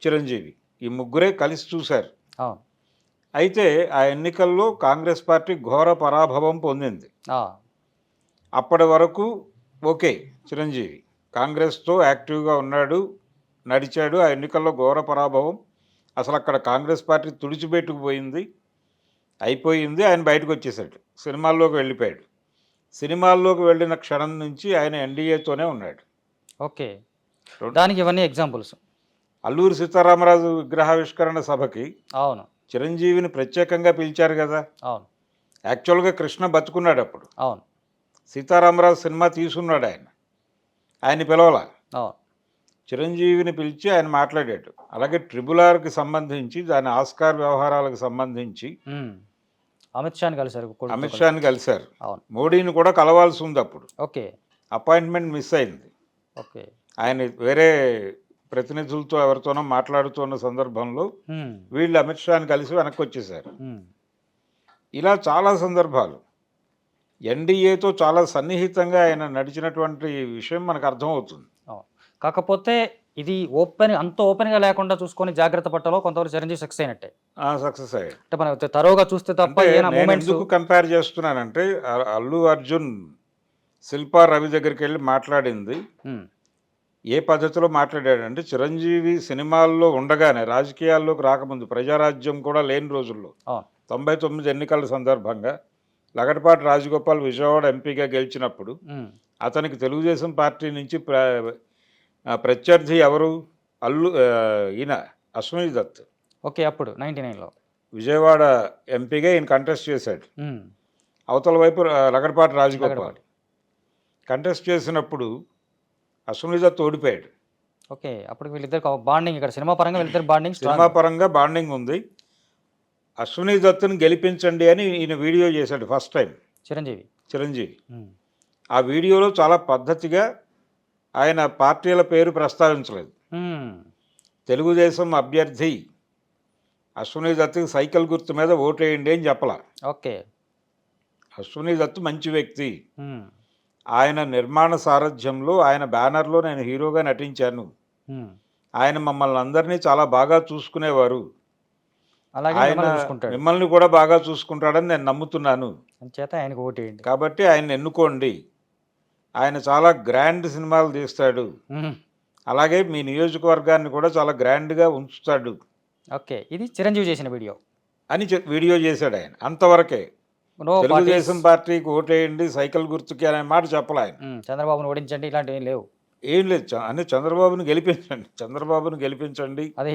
చిరంజీవి ఈ ముగ్గురే కలిసి చూశారు. అయితే ఆ ఎన్నికల్లో కాంగ్రెస్ పార్టీ ఘోర పరాభవం పొందింది. అప్పటి వరకు ఓకే, చిరంజీవి కాంగ్రెస్తో యాక్టివ్గా ఉన్నాడు, నడిచాడు. ఆ ఎన్నికల్లో ఘోర పరాభవం. అసలు అక్కడ కాంగ్రెస్ పార్టీ తుడిచిపెట్టుకుపోయింది, అయిపోయింది. ఆయన బయటకు వచ్చేసాడు, సినిమాల్లోకి వెళ్ళిపోయాడు. సినిమాల్లోకి వెళ్ళిన క్షణం నుంచి ఆయన ఎన్డీఏతోనే ఉన్నాడు. ఓకే, దానికి ఇవన్నీ ఎగ్జాంపుల్స్. అల్లూరి సీతారామరాజు విగ్రహావిష్కరణ సభకి అవును చిరంజీవిని ప్రత్యేకంగా పిలిచారు కదా. అవును. యాక్చువల్గా కృష్ణ బతుకున్నాడు అప్పుడు. అవును. సీతారామరాజు సినిమా తీసుకున్నాడు ఆయన పిలవాల. అవును. చిరంజీవిని పిలిచి ఆయన మాట్లాడాడు. అలాగే ట్రిబుల్ ఆర్కి సంబంధించి దాని ఆస్కార్ వ్యవహారాలకు సంబంధించి అమిత్ షాని కలిశారు. మోడీని కూడా కలవాల్సి ఉంది అప్పుడు. ఓకే. అపాయింట్మెంట్ మిస్ అయింది. ఓకే. ఆయన వేరే ప్రతినిధులతో ఎవరితోనో మాట్లాడుతున్న సందర్భంలో వీళ్ళు అమిత్ షాని కలిసి వెనక్కి వచ్చేసారు. ఇలా చాలా సందర్భాలు ఎన్డీఏతో చాలా సన్నిహితంగా ఆయన నడిచినటువంటి విషయం మనకు అర్థమవుతుంది. కాకపోతే ఇది అంత ఓపెన్గా లేకుండా చూసుకొని జాగ్రత్త పట్టాలో కొంతవరకు చిరంజీవి సక్సెస్ అయినట్టే. సక్సెస్ అయ్యాడు అంటే మనం తరోగా చూస్తే తప్ప. ఎందుకు కంపేర్ చేస్తున్నానంటే అల్లు అర్జున్ శిల్పా రవి దగ్గరికి వెళ్ళి మాట్లాడింది ఏ పద్ధతిలో మాట్లాడాడంటే, చిరంజీవి సినిమాల్లో ఉండగానే రాజకీయాల్లోకి రాకముందు ప్రజారాజ్యం కూడా లేని రోజుల్లో 99 ఎన్నికల సందర్భంగా లగడపాటి రాజగోపాల్ విజయవాడ ఎంపీగా గెలిచినప్పుడు అతనికి తెలుగుదేశం పార్టీ నుంచి ప్రత్యర్థి ఎవరు? ఈయన అశ్వనీ దత్. ఓకే. అప్పుడు 99లో విజయవాడ ఎంపీగా ఈయన కంటెస్ట్ చేశాడు. అవతల వైపు లగడపాటి రాజగోపాల్ కంటెస్ట్ చేసినప్పుడు అశ్వనీ దత్ ఓడిపోయాడు. ఓకే. అప్పుడు వీళ్ళిద్దరు బాండింగ్, ఇక్కడ సినిమా పరంగా వీళ్ళిద్దరు బాండింగ్, సినిమా పరంగా బాండింగ్ ఉంది. అశ్వనీ దత్తుని గెలిపించండి అని ఈయన వీడియో చేశాడు ఫస్ట్ టైం చిరంజీవి. ఆ వీడియోలో చాలా పద్ధతిగా ఆయన పార్టీల పేరు ప్రస్తావించలేదు. తెలుగుదేశం అభ్యర్థి అశ్వనీ దత్తుకి సైకిల్ గుర్తు మీద ఓటేయండి అని చెప్పలా. ఓకే. అశ్వనీ దత్తు మంచి వ్యక్తి, ఆయన నిర్మాణ సారథ్యంలో ఆయన బ్యానర్లో నేను హీరోగా నటించాను, ఆయన మమ్మల్ని అందరినీ చాలా బాగా చూసుకునేవారు, ఆయన మిమ్మల్ని కూడా బాగా చూసుకుంటాడని నేను నమ్ముతున్నాను, కాబట్టి ఆయన ఎన్నుకోండి, ఆయన చాలా గ్రాండ్ సినిమాలు తీస్తాడు, అలాగే మీ నియోజకవర్గాన్ని కూడా చాలా గ్రాండ్గా ఉంచుతాడు. ఓకే. ఇది చిరంజీవి చేసిన వీడియో అని వీడియో చేశాడు ఆయన. అంతవరకే. తెలుగుదేశం పార్టీకి ఓటేయండి సైకిల్ గుర్తుకి అనే మాట చెప్పలే ఆయన. చంద్రబాబును ఓడించండి ఇలాంటివి ఏం లేదు. అంటే చంద్రబాబును గెలిపించండి, అదే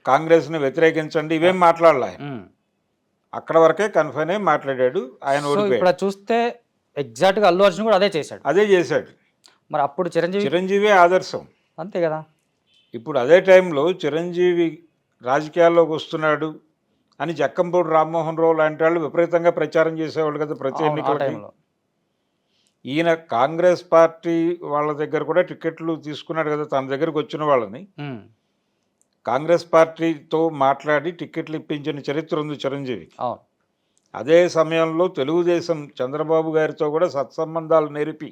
కాంగ్రెస్ని వ్యతిరేకించండి, ఇవేం మాట్లాడలే. అక్కడ వరకే కన్ఫైన్ అయి మాట్లాడాడు. ఆయన ఇప్పుడు చూస్తే ఎగ్జాక్ట్గా అల్లు అర్జున్ కూడా అదే చేశాడు. మరి అప్పుడు చిరంజీవి ఆదర్శం, అంతే కదా. ఇప్పుడు అదే టైంలో చిరంజీవి రాజకీయాల్లోకి వస్తున్నాడు అని జక్కంపూడి రామ్మోహన్ రావు లాంటి వాళ్ళు విపరీతంగా ప్రచారం చేసేవాళ్ళు కదా ప్రతి ఎన్నికల్లో. ఈయన కాంగ్రెస్ పార్టీ వాళ్ళ దగ్గర కూడా టికెట్లు తీసుకున్నాడు కదా, తన దగ్గరకు వచ్చిన వాళ్ళని కాంగ్రెస్ పార్టీతో మాట్లాడి టికెట్లు ఇప్పించిన చరిత్ర ఉంది చిరంజీవికి. అదే సమయంలో తెలుగుదేశం చంద్రబాబు గారితో కూడా సత్సంబంధాలు నేర్పి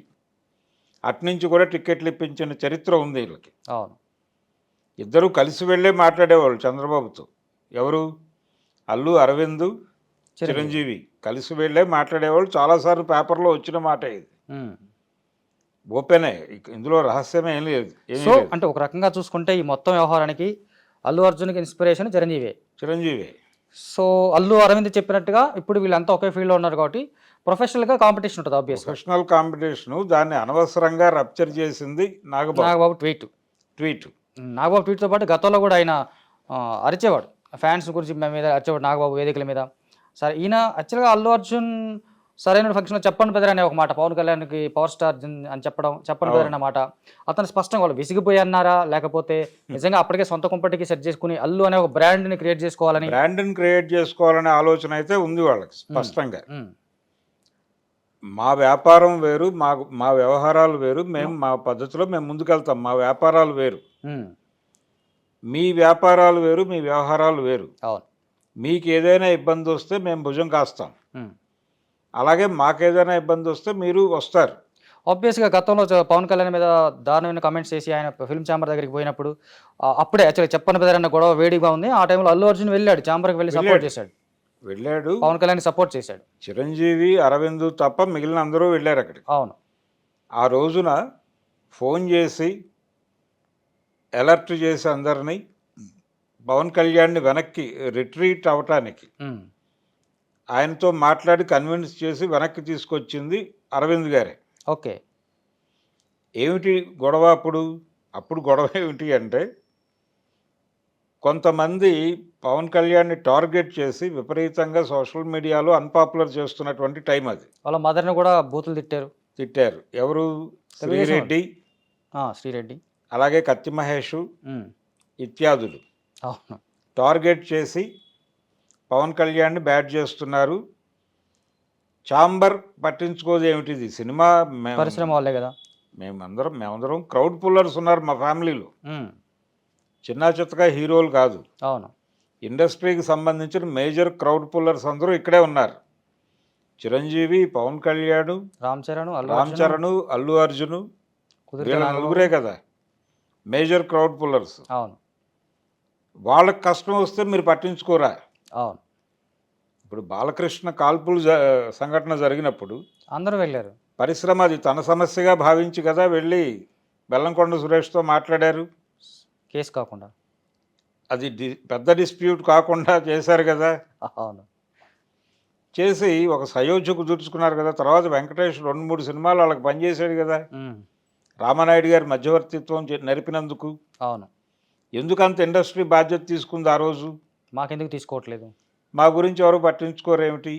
అట్నుంచి కూడా టికెట్లు ఇప్పించిన చరిత్ర ఉంది వీళ్ళకి. ఇద్దరు కలిసి వెళ్ళే మాట్లాడేవాళ్ళు చంద్రబాబుతో. ఎవరు? అల్లు అరవింద్, చిరంజీవి కలిసి వెళ్ళే మాట్లాడేవాళ్ళు. చాలాసార్లు పేపర్లో వచ్చిన మాట ఇది, ఓపెనే, ఇందులో రహస్యమే ఏం లేదు. సో అంటే ఒక రకంగా చూసుకుంటే ఈ మొత్తం వ్యవహారానికి అల్లు అర్జున్కి ఇన్స్పిరేషన్ చిరంజీవి. సో అల్లు అరవింద్ చెప్పినట్టుగా ఇప్పుడు వీళ్ళంతా ఒకే ఫీల్డ్లో ఉన్నారు కాబట్టి ప్రొఫెషనల్గా కాంపిటీషన్ ఉంటుంది. Obvious professional competition. దాన్ని అనవసరంగా రప్చర్ చేసింది నాగబాబు ట్వీట్. నాగబాబు ట్వీట్తో పాటు గతంలో కూడా ఆయన అరిచేవాడు, ఫ్యాన్స్ గురించి మీద అరిచేవాడు నాగబాబు వేదికల మీద. సరే, ఈయన యాక్చువల్గా అల్లు అర్జున్ సరైన ఫంక్షన్లో చెప్పండి బెదర్ అనే ఒక మాట, పవన్ కళ్యాణ్కి పవర్ స్టార్ అని చెప్పండి బెదర్ అన్న మాట అతను స్పష్టంగా వాళ్ళు విసిగిపోయి అన్నారా, లేకపోతే నిజంగా అప్పటికే సొంత కుంపటికి సెట్ చేసుకుని అల్లు అనే ఒక బ్రాండ్ని క్రియేట్ చేసుకోవాలనే ఆలోచన అయితే ఉంది వాళ్ళకి స్పష్టంగా. మా వ్యాపారం వేరు, మా వ్యవహారాలు వేరు, మేము మా పద్ధతిలో మేము ముందుకెళ్తాం, మా వ్యాపారాలు వేరు, మీ వ్యాపారాలు వేరు, మీ వ్యవహారాలు వేరు. మీకు ఏదైనా ఇబ్బంది వస్తే మేము భుజం కాస్తాం, అలాగే మాకేదైనా ఇబ్బంది వస్తే మీరు వస్తారు. ఆబ్వియస్గా గతంలో పవన్ కళ్యాణ్ మీద దారుణమైన కమెంట్స్ చేసి ఆయన ఫిల్మ్ ఛాంబర్ దగ్గరికి పోయినప్పుడు అప్పుడే యాక్చువల్లీ చెప్పని బెదర్ అన్న గొడవ వేడిగా ఉంది. ఆ టైంలో అల్లు అర్జున్ వెళ్ళాడు, ఛాంబర్కి వెళ్ళి సపోర్ట్ చేశాడు, పవన్ కళ్యాణ్ సపోర్ట్ చేశాడు. చిరంజీవి, అరవింద్ తప్ప మిగిలిన అందరూ వెళ్ళారు అక్కడికి. అవును. ఆ రోజున ఫోన్ చేసి అలర్ట్ చేసి అందరినీ పవన్ కళ్యాణ్ని వెనక్కి రిట్రీట్ అవటానికి ఆయనతో మాట్లాడి కన్విన్స్ చేసి వెనక్కి తీసుకొచ్చింది అరవింద్ గారే. ఓకే. ఏమిటి గొడవ అప్పుడు గొడవ ఏమిటి అంటే, కొంతమంది పవన్ కళ్యాణ్ని టార్గెట్ చేసి విపరీతంగా సోషల్ మీడియాలో అన్పాపులర్ చేస్తున్నటువంటి టైం అది. వాళ్ళ మదర్ని కూడా బూతులు తిట్టారు. ఎవరు? శ్రీరెడ్డి, అలాగే కత్తి మహేష్ ఇత్యాదులు టార్గెట్ చేసి పవన్ కళ్యాణ్ని బ్యాట్ చేస్తున్నారు. ఛాంబర్ పట్టించుకోదు ఏమిటిది, సినిమా పరిశ్రమ వాళ్ళే కదా. మేమందరం క్రౌడ్ పుల్లర్స్ ఉన్నారు మా ఫ్యామిలీలో, చిన్న చిత్తగా హీరోలు కాదు. అవును. ఇండస్ట్రీకి సంబంధించిన మేజర్ క్రౌడ్ పుల్లర్స్ అందరూ ఇక్కడే ఉన్నారు. చిరంజీవి, పవన్ కళ్యాణ్, రామ్ చరణ్, అల్లు అర్జున్, వీళ్ళ నలుగురే కదా మేజర్ క్రౌడ్ పుల్లర్స్. అవును. వాళ్ళకి కష్టం వస్తే మీరు పట్టించుకోరా? అవును. ఇప్పుడు బాలకృష్ణ కాల్పులు సంఘటన జరిగినప్పుడు అందరూ వెళ్ళారు. పరిశ్రమ అది తన సమస్యగా భావించి కదా వెళ్ళి బెల్లంకొండ సురేష్తో మాట్లాడారు. కేసు కాకుండా అది పెద్ద డిస్ప్యూట్ కాకుండా చేశారు కదా. అవును. చేసి ఒక సయోధ్య కుదుర్చుకున్నారు కదా. తర్వాత వెంకటేష్ 2-3 సినిమాలు వాళ్ళకి పనిచేశాడు కదా. రామానాయుడు గారి మధ్యవర్తిత్వం నడిపినందుకు. అవును. ఎందుకంత ఇండస్ట్రీ బాధ్యత తీసుకుంది ఆ రోజు? మాకెందుకు తీసుకోవట్లేదు, మా గురించి ఎవరు పట్టించుకోరేమిటి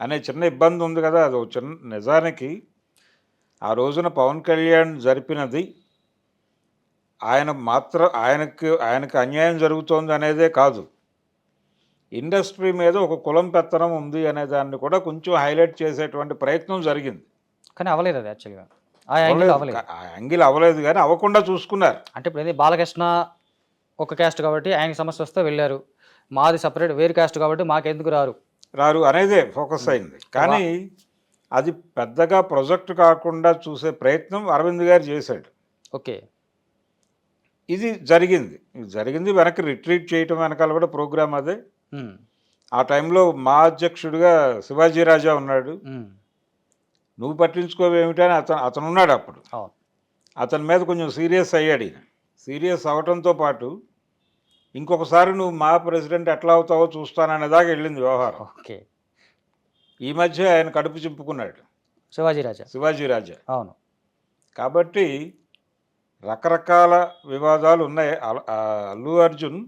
అనే చిన్న ఇబ్బంది ఉంది కదా. అది చిన్న నిజానికి ఆ రోజున పవన్ కళ్యాణ్ జరిపినది ఆయనకు అన్యాయం జరుగుతోంది అనేదే కాదు, ఇండస్ట్రీ మీద ఒక కులం పెత్తనం ఉంది అనే దాన్ని కూడా కొంచెం హైలైట్ చేసేటువంటి ప్రయత్నం జరిగింది. కానీ అవ్వలేదు అది యాక్చువల్గా. ఆ యాంగిల్ అవ్వలేదు కానీ అవ్వకుండా చూసుకున్నారు. అంటే ఇప్పుడు బాలకృష్ణ ఒక క్యాస్ట్ కాబట్టి ఆయనకి సమస్య వస్తే వెళ్ళారు, మాది సపరేట్ వేరు క్యాస్ట్ కాబట్టి మాకెందుకు రారు అనేదే ఫోకస్ అయింది. కానీ అది పెద్దగా ప్రొజెక్ట్ కాకుండా చూసే ప్రయత్నం అరవింద్ గారు చేశాడు. ఓకే. ఇది జరిగింది వెనక్కి రిట్రీట్ చేయటం వెనకాల కూడా ప్రోగ్రామ్ అదే. ఆ టైంలో మా అధ్యక్షుడిగా శివాజీ రాజా ఉన్నాడు. నువ్వు పట్టించుకోవేమిటని అతను ఉన్నాడు అప్పుడు. అతని మీద కొంచెం సీరియస్ అయ్యాడు. ఈయన సీరియస్ అవడంతో పాటు ఇంకొకసారి నువ్వు మా ప్రెసిడెంట్ ఎట్లా అవుతావో చూస్తాననేదాకా వెళ్ళింది వ్యవహారం. ఓకే. ఈ మధ్య ఆయన కడుపు చింపుకున్నాడు శివాజీ రాజా. అవును. కాబట్టి రకరకాల వివాదాలు ఉన్నాయి. అల్లు అర్జున్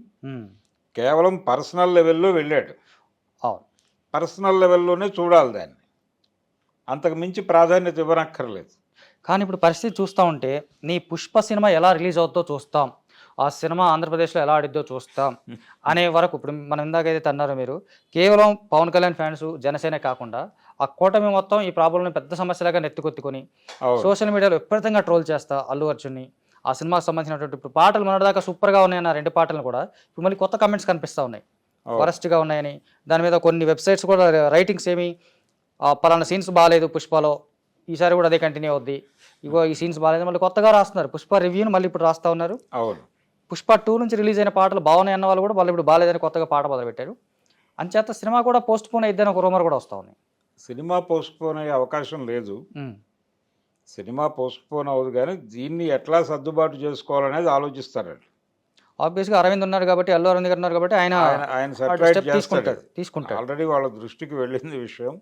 కేవలం పర్సనల్ లెవెల్లో వెళ్ళాడు. పర్సనల్ లెవెల్లోనే చూడాలి దాన్ని, అంతకు మించి ప్రాధాన్యత ఇవ్వనక్కర్లేదు. కానీ ఇప్పుడు పరిస్థితి చూస్తూ ఉంటే నీ పుష్ప సినిమా ఎలా రిలీజ్ అవుతుందో చూస్తాం, ఆ సినిమా ఆంధ్రప్రదేశ్లో ఎలా ఆడిద్దో చూస్తాం అనే వరకు ఇప్పుడు మనం ఇందాకైతే అన్నారు మీరు, కేవలం పవన్ కళ్యాణ్ ఫ్యాన్స్ జనసేన కాకుండా ఆ కూటమి మొత్తం ఈ ప్రాబ్లంని పెద్ద సమస్యలాగా నెత్తికొత్తుకొని సోషల్ మీడియాలో విపరీతంగా ట్రోల్ చేస్తా అల్లు అర్జున్ని, ఆ సినిమాకి సంబంధించినటువంటి ఇప్పుడు పాటలు మొన్నటిదాకా సూపర్గా ఉన్నాయన్న 2 పాటలను కూడా ఇప్పుడు మళ్ళీ కొత్త కమెంట్స్ కనిపిస్తూ ఉన్నాయి, వరస్ట్గా ఉన్నాయని. దాని మీద కొన్ని వెబ్సైట్స్ కూడా రైటింగ్స్ ఏమి పలానా సీన్స్ బాగాలేదు పుష్పలో, ఈసారి కూడా అదే కంటిన్యూ అవుద్ది, ఇగో ఈ సీన్స్ బాగాలేదు మళ్ళీ కొత్తగా రాస్తున్నారు. పుష్ప రివ్యూని మళ్ళీ ఇప్పుడు రాస్తూ ఉన్నారు. అవును. పుష్ప 2 నుంచి రిలీజ్ అయిన పాటలు బాగున్నాయి అన్న వాళ్ళు కూడా వాళ్ళు ఇప్పుడు బాగాలేదని కొత్తగా పాట మొదలుపెట్టారు. అంచేత సినిమా కూడా పోస్ట్ పోన్ అయిద్దని ఒక రూమర్ కూడా వస్తూ ఉంది. సినిమా పోస్ట్పోన్ అయ్యే అవకాశం లేదు. సినిమా పోస్ట్పోన్ అవ్వదు, కానీ దీన్ని ఎట్లా సర్దుబాటు చేసుకోవాలనేది ఆలోచిస్తారండి. ఆబ్వియస్గా అరవింద్ ఉన్నారు కాబట్టి, అల్లు అరవింద్ గారు ఉన్నారు కాబట్టి ఆయన ఆయన సెటిలైట్ step తీసుకుంటాడు. ఆల్రెడీ వాళ్ళ దృష్టికి వెళ్ళింది విషయం.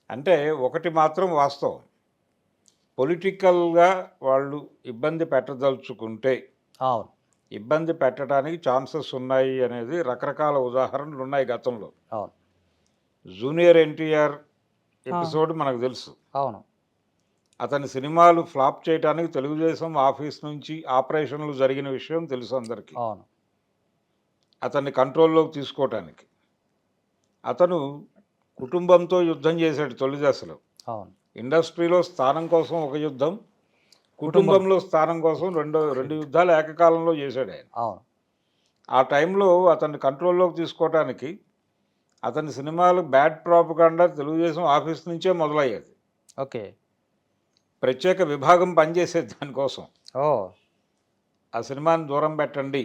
అంటే ఒకటి మాత్రం వాస్తవం, పొలిటికల్గా వాళ్ళు ఇబ్బంది పెట్టదలుచుకుంటే అవును, ఇబ్బంది పెట్టడానికి ఛాన్సెస్ ఉన్నాయి అనేది రకరకాల ఉదాహరణలు ఉన్నాయి గతంలో. అవును, జూనియర్ ఎన్టీఆర్ ఎపిసోడ్ మనకు తెలుసు. అవును, అతని సినిమాలు ఫ్లాప్ చేయడానికి తెలుగుదేశం ఆఫీస్ నుంచి ఆపరేషన్లు జరిగిన విషయం తెలుసు అందరికీ. అవును, అతన్ని కంట్రోల్లోకి తీసుకోవటానికి అతను కుటుంబంతో యుద్ధం చేశాడు తొలి దశలో. అవును, ఇండస్ట్రీలో స్థానం కోసం ఒక యుద్ధం, కుటుంబంలో స్థానం కోసం రెండు యుద్ధాలు ఏకకాలంలో చేశాడు ఆయన. అవును, ఆ టైంలో అతన్ని కంట్రోల్లోకి తీసుకోవటానికి అతని సినిమాలు బ్యాడ్ ప్రాపగాండా తెలుగుదేశం ఆఫీస్ నుంచే మొదలయ్యేది. ఓకే, ప్రత్యేక విభాగం పనిచేసేది దానికోసం. ఓ ఆ సినిమాని దూరం పెట్టండి,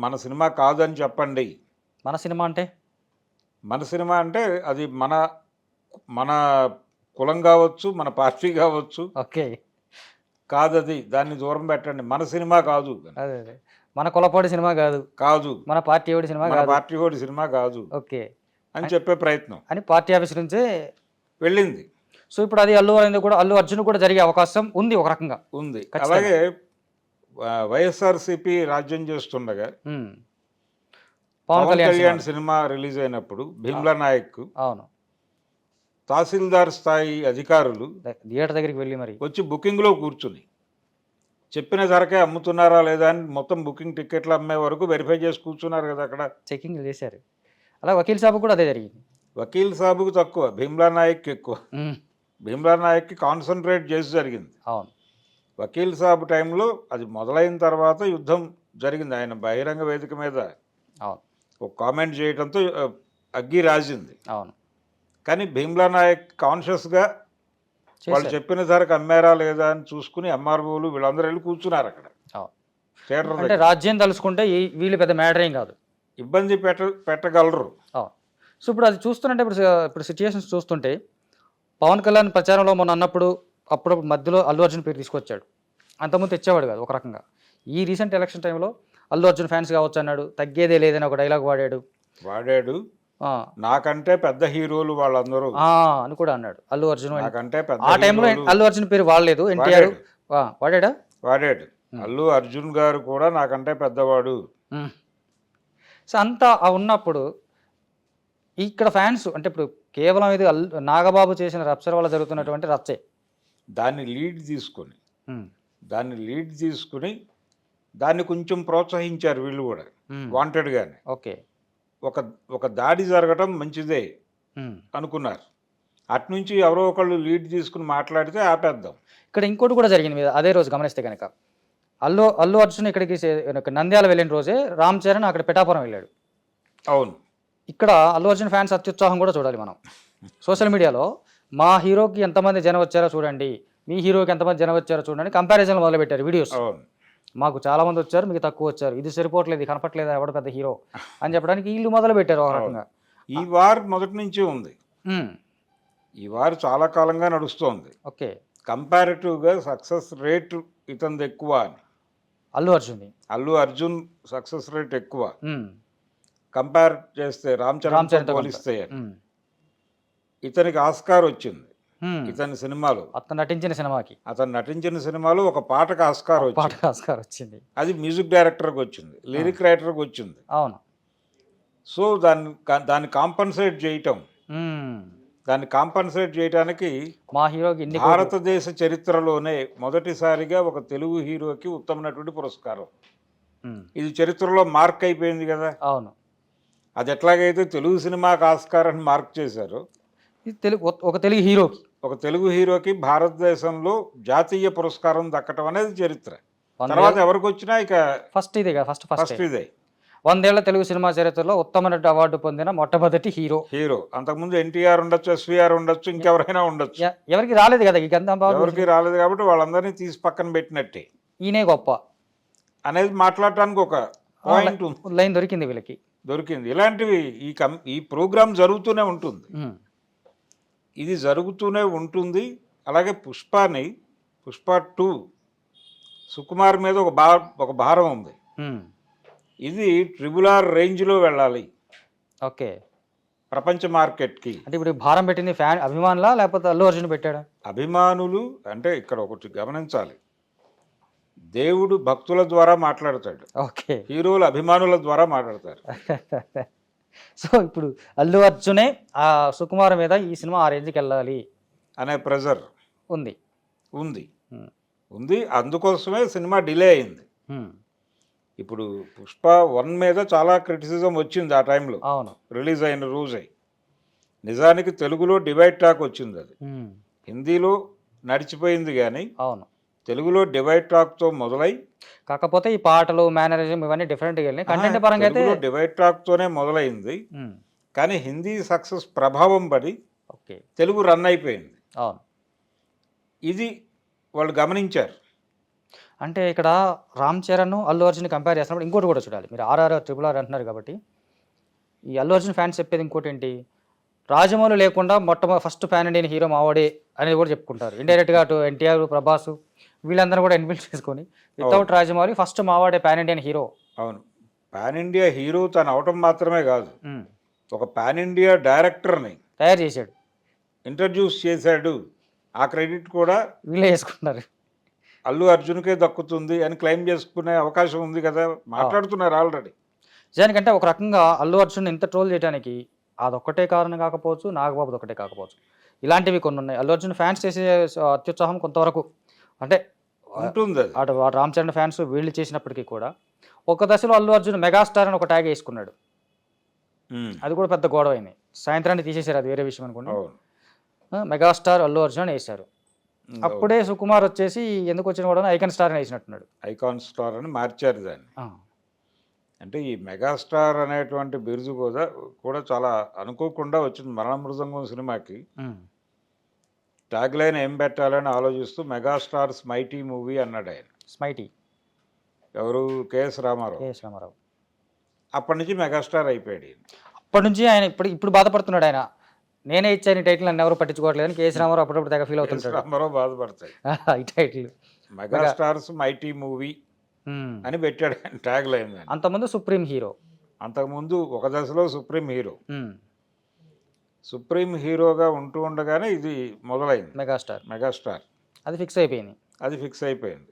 మన సినిమా కాదని చెప్పండి. మన సినిమా అంటే మన సినిమా అంటే అది మన కులం కావచ్చు, మన పార్టీ కావచ్చు, ఓకే, కాదది, దాన్ని దూరం పెట్టండి, మన సినిమా కాదు, అదే అదే, మన కులపాడి సినిమా కాదు, కాదు మన పార్టీ ఓడి సినిమా మన కాదు, పార్టీ ఓడి సినిమా కాదు ఓకే అని చెప్పే ప్రయత్నం అని పార్టీ ఆఫీస్ నుంచే వెళ్ళింది. సో ఇప్పుడు అది అల్లు అరవింద్ కూడా, అల్లు అర్జున్ కూడా జరిగే అవకాశం ఉంది ఒక రకంగా. ఉంది. అలాగే వైఎస్ఆర్సీపీ రాజ్యం చేస్తుండగా పవన్ కళ్యాణ్ సినిమా రిలీజ్ అయినప్పుడు భీమ్లా నాయక్, అవును, తహసీల్దార్ స్థాయి అధికారులు థియేటర్ దగ్గరికి వెళ్ళి మరి వచ్చి బుకింగ్లో కూర్చుని చెప్పిన ధరకే అమ్ముతున్నారా లేదా అని మొత్తం బుకింగ్ టికెట్లు అమ్మే వరకు వెరిఫై చేసి కూర్చున్నారు కదా అక్కడ. చెకింగ్ చేశారు. అలా వకీల్ సాబ్ కూడా అదే జరిగింది. వకీల్ సాబుకు తక్కువ, భీమ్లా నాయక్ ఎక్కువ. భీమ్లా నాయక్కి కాన్సన్ట్రేట్ చేసి జరిగింది. అవును, వకీల్ సాబ్ టైంలో అది మొదలైన తర్వాత యుద్ధం జరిగింది. ఆయన బహిరంగ వేదిక మీద అవును ఒక కామెంట్ చేయడంతో అగ్గి రాజింది. అవును, కానీ భీమ్లా నాయక్ కాన్షియస్గా వాళ్ళు చెప్పిన ధరకు అమ్మారా లేదా అని చూసుకుని ఎంఆర్ఓలు వీళ్ళందరూ వెళ్ళి కూర్చున్నారు అక్కడ థియేటర్. అంటే రాజ్యం తలుసుకుంటే వీళ్ళు పెద్ద మ్యాటర్ ఏం కాదు, ఇబ్బంది పెట్టగలరు. అవును. సో ఇప్పుడు అది చూస్తుంటే ఇప్పుడు సిచ్యుయేషన్స్ చూస్తుంటే పవన్ కళ్యాణ్ ప్రచారంలో మొన్న అన్నప్పుడు అప్పుడు మధ్యలో అల్లు అర్జున్ పేరు తీసుకొచ్చాడు. అంతకుముందు తెచ్చేవాడు కాదు ఒక రకంగా. ఈ రీసెంట్ ఎలక్షన్ టైంలో అల్లు అర్జున్ ఫ్యాన్స్ కావచ్చు అన్నాడు, తగ్గేదే లేదని ఒక డైలాగ్ వాడాడు. నాకంటే పెద్ద హీరోలు వాళ్ళందరూ అని కూడా అన్నాడు అల్లు అర్జున్. నాకంటే పెద్ద ఆ టైంలో అల్లు అర్జున్ పేరు వాడలేదు, ఎన్టీఆర్ వాడాడు. అల్లు అర్జున్ గారు కూడా నాకంటే పెద్దవాడు. సో అంతా ఉన్నప్పుడు ఇక్కడ ఫ్యాన్స్ అంటే ఇప్పుడు కేవలం ఇది నాగబాబు చేసిన రప్సర్ వల్ల జరుగుతున్నటువంటి రచ్చే. దాన్ని లీడ్ తీసుకుని దాన్ని కొంచెం ప్రోత్సహించారు వీళ్ళు కూడా వాంటెడ్గానే. ఓకే, ఒక దాడి జరగటం మంచిదే అనుకున్నారు. అట్నుంచి ఎవరో ఒకళ్ళు లీడ్ తీసుకుని మాట్లాడితే ఆపేద్దాం. ఇక్కడ ఇంకోటి కూడా జరిగింది అదే రోజు గమనిస్తే కనుక, అల్లు అర్జున్ ఇక్కడికి నంద్యాల వెళ్ళిన రోజే రామ్ చరణ్ అక్కడ పిఠాపురం వెళ్ళాడు. అవును, ఇక్కడ అల్లు అర్జున్ ఫ్యాన్స్ అత్యుత్సాహం కూడా చూడాలి మనం. సోషల్ మీడియాలో మా హీరోకి ఎంతమంది జనం వచ్చారో చూడండి, మీ హీరోకి ఎంతమంది జనం వచ్చారో చూడండి, కంపారిజన్లు మొదలుపెట్టారు వీడియోస్. మాకు చాలా మంది వచ్చారు, మీకు తక్కువ వచ్చారు, ఇది సరిపోవట్లేదు, కనపట్లేదు ఎవడ పెద్ద హీరో అని చెప్పడానికి వీళ్ళు మొదలు పెట్టారు ఒక రకంగా. ఈ వార్ మొదటి నుంచి ఉంది, ఈ వార్ చాలా కాలంగా నడుస్తోంది. ఓకే, కంపారిటివ్గా సక్సెస్ రేట్ ఇతనిది ఎక్కువ అని. అల్లు అర్జున్ సక్సెస్ రేట్ ఎక్కువ కంపేర్ చేస్తే రామ్ చరణ్ పోలిస్తే. ఇతనికి ఆస్కార్ వచ్చింది ఇతని సినిమాలో, అతను నటించిన సినిమాలో ఒక పాటకు ఆస్కార్ వచ్చింది. అది మ్యూజిక్ డైరెక్టర్కి వచ్చింది, లిరిక్ రైటర్కి వచ్చింది. అవును. సో దాన్ని కాంపన్సేట్ చేయడానికి మా హీరోకి భారతదేశ చరిత్రలోనే మొదటిసారిగా ఒక తెలుగు హీరోకి ఉత్తమ నటుడి పురస్కారం. ఇది చరిత్రలో మార్క్ అయిపోయింది కదా. అవును, అది ఎట్లాగైతే తెలుగు సినిమాకి ఆస్కార్ అని మార్క్ చేశారో, ఒక తెలుగు హీరోకి భారతదేశంలో జాతీయ పురస్కారం దక్కటం అనేది చరిత్ర. తర్వాత ఎవరికి వచ్చినా ఇక ఫస్ట్ ఇదే. 100 ఏళ్ల తెలుగు సినిమా చరిత్రలో ఉత్తమ నటుడు అవార్డు పొందిన మొట్టమొదటి హీరో. అంతకుముందు ఎన్టీఆర్ ఉండొచ్చు, ఎస్వీఆర్ ఉండొచ్చు, ఇంకెవరైనా ఉండొచ్చు. ఎవరికి రాలేదు కదా, ఎవరికి రాలేదు కాబట్టి వాళ్ళందరినీ తీసి పక్కన పెట్టినట్టే. ఈయనే గొప్ప. అనేది మాట్లాడటానికి ఒక పాయింట్ ఉంది, లైన్ దొరికింది వీళ్ళకి. దొరికింది. ఇలాంటివి ఈ ప్రోగ్రాం జరుగుతూనే ఉంటుంది, ఉమ్, ఇది జరుగుతూనే ఉంటుంది. అలాగే పుష్ప 2 సుకుమార్ మీద ఒక భారం ఉంది. ఉమ్, ఇది RRR రేంజ్లో వెళ్ళాలి ఓకే. ప్రపంచ మార్కెట్కి. అంటే ఇప్పుడు ఈ భారం పెట్టింది ఫ్యాన్ అభిమానులా లేకపోతే అల్లు అర్జున్ పెట్టాడా? అభిమానులు అంటే ఇక్కడ ఒకటి గమనించాలి, దేవుడు భక్తుల ద్వారా మాట్లాడతాడు, ఓకే. హీరోలు అభిమానుల ద్వారా మాట్లాడతారు. సో ఇప్పుడు అల్లు అర్జునే ఆ సుకుమార్ మీద ఈ సినిమా ఆ రేంజ్కి వెళ్ళాలి అనే ప్రెజర్ ఉంది. ఉంది ఉమ్, ఉంది అందుకోసమే సినిమా డిలే అయింది. ఉమ్, ఇప్పుడు పుష్ప 1 మీద చాలా క్రిటిసిజం వచ్చింది ఆ టైంలో, అవును. రిలీజ్ అయిన రోజే. నిజానికి తెలుగులో డివైడ్ టాక్ వచ్చింది, అది ఉమ్, హిందీలో నడిచిపోయింది, కానీ అవును. తెలుగులో డివైడ్ టాక్తో మొదలై కాకపోతే ఈ పాటలు మేనరిజం ఇవన్నీ డిఫరెంట్గా వెళ్ళినాయి. కంటెంట్ పరంగా అయితే తెలుగులో డివైడ్ టాక్తోనే మొదలైంది, ఉమ్, కానీ హిందీ సక్సెస్ ప్రభావం పడి ఓకే. తెలుగు రన్ అయిపోయింది. అవును. ఇది వాళ్ళు గమనించారు. అంటే ఇక్కడ రామ్ చరణ్ అల్లు అర్జున్ కంపేర్ చేస్తున్నప్పుడు ఇంకోటి కూడా చూడాలి. మీరు RRR RRR అంటున్నారు కాబట్టి ఈ అల్లు అర్జున్ ఫ్యాన్స్ చెప్పేది ఇంకోటి ఏంటి, రాజమౌళి లేకుండా ఫస్ట్ ఫ్యాన్ ఇండియన్ హీరో మావాడే అనేది కూడా చెప్పుకుంటారు. ఇండైరెక్ట్గా అటు ఎన్టీఆర్, ప్రభాస్ వీళ్ళందరూ కూడా ఇన్విట్ చేసుకొని వితౌట్ రాజమౌళి ఫస్ట్ మావాడే పాన్ ఇండియన్ హీరో. అవును, పాన్ ఇండియా హీరో తను అవటం మాత్రమే కాదు, ఒక పాన్ ఇండియా డైరెక్టర్ని తయారు చేశాడు, ఇంట్రడ్యూస్ చేశాడు. ఆ క్రెడిట్ కూడా వీళ్ళే చేసుకుంటున్నారు. అల్లు అర్జున్కే దక్కుతుంది అని క్లెయిమ్ చేసుకునే అవకాశం ఉంది కదా, మాట్లాడుతున్నారు ఆల్రెడీ. నిజానికంటే ఒక రకంగా అల్లు అర్జున్ ఇంత ట్రోల్ చేయడానికి అదొక్కటే కారణం కాకపోవచ్చు, నాగబాబుది ఒకటే కాకపోవచ్చు, ఇలాంటివి కొన్ని ఉన్నాయి. అల్లు అర్జున్ ఫ్యాన్స్ చేసే అత్యుత్సాహం కొంతవరకు అంటే ఉంటుంది, అది అటు రామ్ చరణ్ ఫ్యాన్స్ వీళ్ళు చేసినప్పటికీ కూడా ఒక దశలో అల్లు అర్జున్ మెగాస్టార్ అని ఒక ట్యాగ్ వేసుకున్నాడు. అది కూడా పెద్ద గొడవ అయింది. సాయంత్రాన్ని తీసేశారు, అది వేరే విషయం అనుకోండి. మెగాస్టార్ అల్లు అర్జున్ అని వేశారు. అప్పుడే సుకుమార్ వచ్చేసి ఎందుకు వచ్చిన కూడా ఐకాన్ స్టార్ అని వేసినట్టున్నాడు. ఐకాన్ స్టార్ అని మార్చారు దాన్ని. అంటే ఈ మెగాస్టార్ అనేటువంటి బిరుదు కూడా చాలా అనుకోకుండా వచ్చింది. మరణ మృదంగం సినిమాకి ట్యాగ్ లైన్ ఏం పెట్టాలని ఆలోచిస్తూ మెగాస్టార్ స్మైటీ మూవీ అన్నాడు ఆయన. స్మైటీ ఎవరు? కేఎస్ రామారావు. అప్పటి నుంచి మెగాస్టార్ అయిపోయాడు. అప్పటి నుంచి ఆయన ఇప్పుడు బాధపడుతున్నాడు. ఆయన నేనే ఇచ్చాను ఈ టైటిల్, నన్ను ఎవరు పట్టించుకోవట్లేదని కేఎస్ రామారావు అప్పుడప్పుడు తెగ ఫీల్ అవుతుంటాడు. రామారావు బాధపడతాయి. ఈ టైటిల్ మెగాస్టార్స్ మైటీ మూవీ అని పెట్టాడు ఆయన ట్యాగ్ లైన్. అంతకుముందు సుప్రీం హీరో, అంతకుముందు ఒక దశలో సుప్రీం హీరోగా ఉంటూ ఉండగానే ఇది మొదలైంది మెగాస్టార్. అది ఫిక్స్ అయిపోయింది.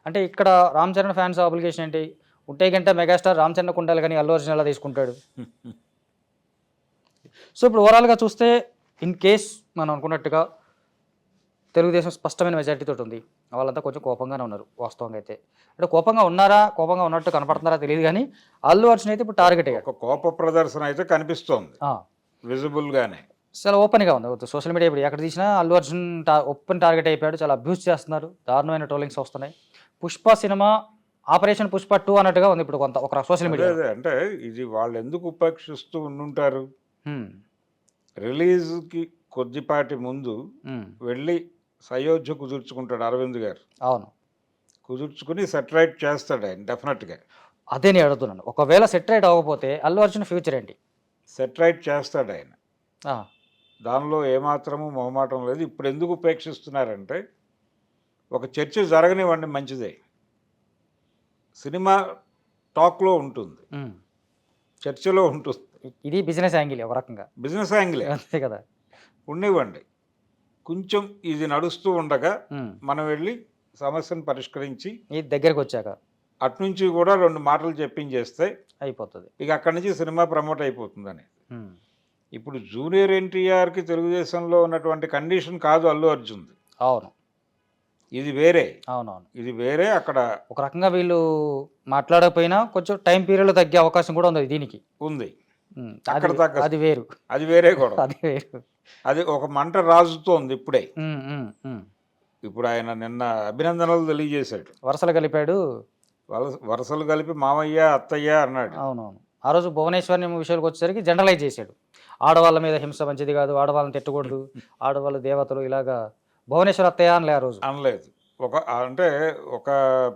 అంటే ఇక్కడ రామ్ చరణ్ ఫ్యాన్స్ అప్లికేషన్ ఏంటి, ఉంటే గంటే మెగాస్టార్ రామ్ చరణ్ ఉండాలి కానీ అల్లు అర్జున్ ఎలా తీసుకుంటాడు. సో ఇప్పుడు ఓవరాల్గా చూస్తే ఇన్ కేస్ మనం అనుకున్నట్టుగా తెలుగుదేశం స్పష్టమైన మెజారిటీతో ఉంది, వాళ్ళంతా కొంచెం కోపంగానే ఉన్నారు వాస్తవంగా అయితే. అంటే కోపంగా ఉన్నట్టు కనపడుతున్నారా తెలియదు కానీ అల్లు అర్జున్ అయితే ఇప్పుడు టార్గెట్ అయ్యాడు. ఒక కోప ప్రదర్శన అయితే కనిపిస్తోంది విజిబుల్గానే, చాలా ఓపెన్గా ఉంది. సోషల్ మీడియా ఇప్పుడు ఎక్కడ తీసినా అల్లు అర్జున్ ఓపెన్ టార్గెట్ అయిపోయాడు. చాలా అబ్యూస్ చేస్తున్నారు, దారుణమైన ట్రోలింగ్స్ వస్తున్నాయి. పుష్ప సినిమా ఆపరేషన్ పుష్ప 2 అన్నట్టుగా ఉంది ఇప్పుడు ఒక సోషల్ మీడియా. అంటే ఇది వాళ్ళు ఎందుకు ఉపేక్షిస్తూ ఉండుంటారు, రిలీజ్కి కొద్దిపాటి ముందు వెళ్ళి సయోధ్య కుదుర్చుకుంటాడు అరవింద్ గారు. అవును, కుదుర్చుకుని సెటరైట్ చేస్తాడు ఆయన డెఫినెట్గా. అదే నేను అడుగుతున్నాను, ఒకవేళ సెటరైట్ అవ్వకపోతే అల్లు అర్జున్ ఫ్యూచర్ ఏంటి? సెటరైట్ చేస్తాడు ఆయన, దానిలో ఏమాత్రము మొహమాటం లేదు. ఇప్పుడు ఎందుకు ఉపేక్షిస్తున్నారంటే ఒక చర్చ జరగనివ్వండి, మంచిదే. సినిమా టాక్లో ఉంటుంది, చర్చలో ఉంటుంది. ఇది బిజినెస్ యాంగిల్, ఒక రకంగా బిజినెస్ యాంగిలే అంతే కదా. ఉండివ్వండి, కొంచెం ఇది నడుస్తూ ఉండగా మనం వెళ్ళి సమస్యను పరిష్కరించి దగ్గరకు వచ్చాక అట్నుంచి కూడా 2 మాటలు చెప్పించేస్తే అయిపోతుంది. ఇక అక్కడి నుంచి సినిమా ప్రమోట్ అయిపోతుందని. ఇప్పుడు జూనియర్ ఎన్టీఆర్కి తెలుగుదేశంలో ఉన్నటువంటి కండిషన్ కాదు అల్లు అర్జున్. అవును, ఇది వేరే. అవునవును, ఇది వేరే. అక్కడ ఒక రకంగా వీళ్ళు మాట్లాడకపోయినా కొంచెం టైం పీరియడ్ తగ్గే అవకాశం కూడా ఉంది దీనికి. ఉంది, అక్కడ అది వేరు, అది వేరే కూడా. అది వేరు, అది ఒక మంట రాజుతోంది ఇప్పుడే. ఇప్పుడు ఆయన నిన్న అభినందనలు తెలియజేశాడు, వరుసలు కలిపి మామయ్య అత్తయ్య అన్నాడు. అవునవును. ఆ రోజు భువనేశ్వరి విషయాలకు వచ్చేసరికి జనరలైజ్ చేశాడు, ఆడవాళ్ళ మీద హింస మంచిది కాదు, ఆడవాళ్ళని తిట్టకూడదు, ఆడవాళ్ళు దేవతలు, ఇలాగా భువనేశ్వర్ అత్తయ్య అనలే ఆ రోజు. అనలేదు. అంటే ఒక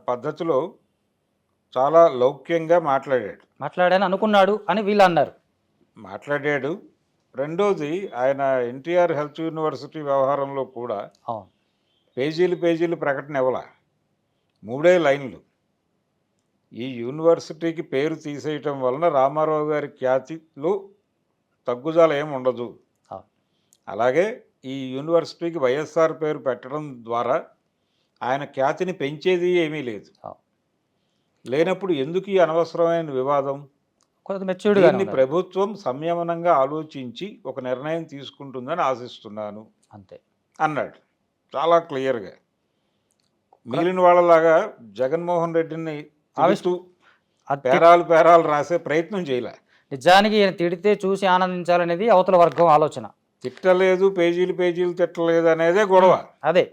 పద్ధతిలో చాలా లౌక్యంగా మాట్లాడాను అనుకున్నాడు అని వీళ్ళు అన్నారు. మాట్లాడాడు. రెండోది ఆయన ఎన్టీఆర్ హెల్త్ యూనివర్సిటీ వ్యవహారంలో కూడా అవును. పేజీలు ప్రకటన ఇవ్వలా, 3 లైన్లు. ఈ యూనివర్సిటీకి పేరు తీసేయటం వలన రామారావు గారి ఖ్యాతిలో తగ్గుదల ఏమి ఉండదు. అవును. అలాగే ఈ యూనివర్సిటీకి వైఎస్ఆర్ పేరు పెట్టడం ద్వారా ఆయన ఖ్యాతిని పెంచేది ఏమీ లేదు. అవును. లేనప్పుడు ఎందుకు ఈ అనవసరమైన వివాదం? కొంత మెచ్యూర్డ్గా దీన్ని ప్రభుత్వం సంయమనంగా ఆలోచించి ఒక నిర్ణయం తీసుకుంటుందని ఆశిస్తున్నాను అంతే అన్నాడు చాలా క్లియర్గా. మిగిలిన వాళ్ళలాగా జగన్మోహన్ రెడ్డిని తిడుతూ పేరాలు రాసే ప్రయత్నం చేయలే. నిజానికి ఈయన తిడితే చూసి ఆనందించాలనేది అవతల వర్గం ఆలోచన. తిట్టలేదు, పేజీలు తిట్టలేదు అనేదే గొడవ. అదే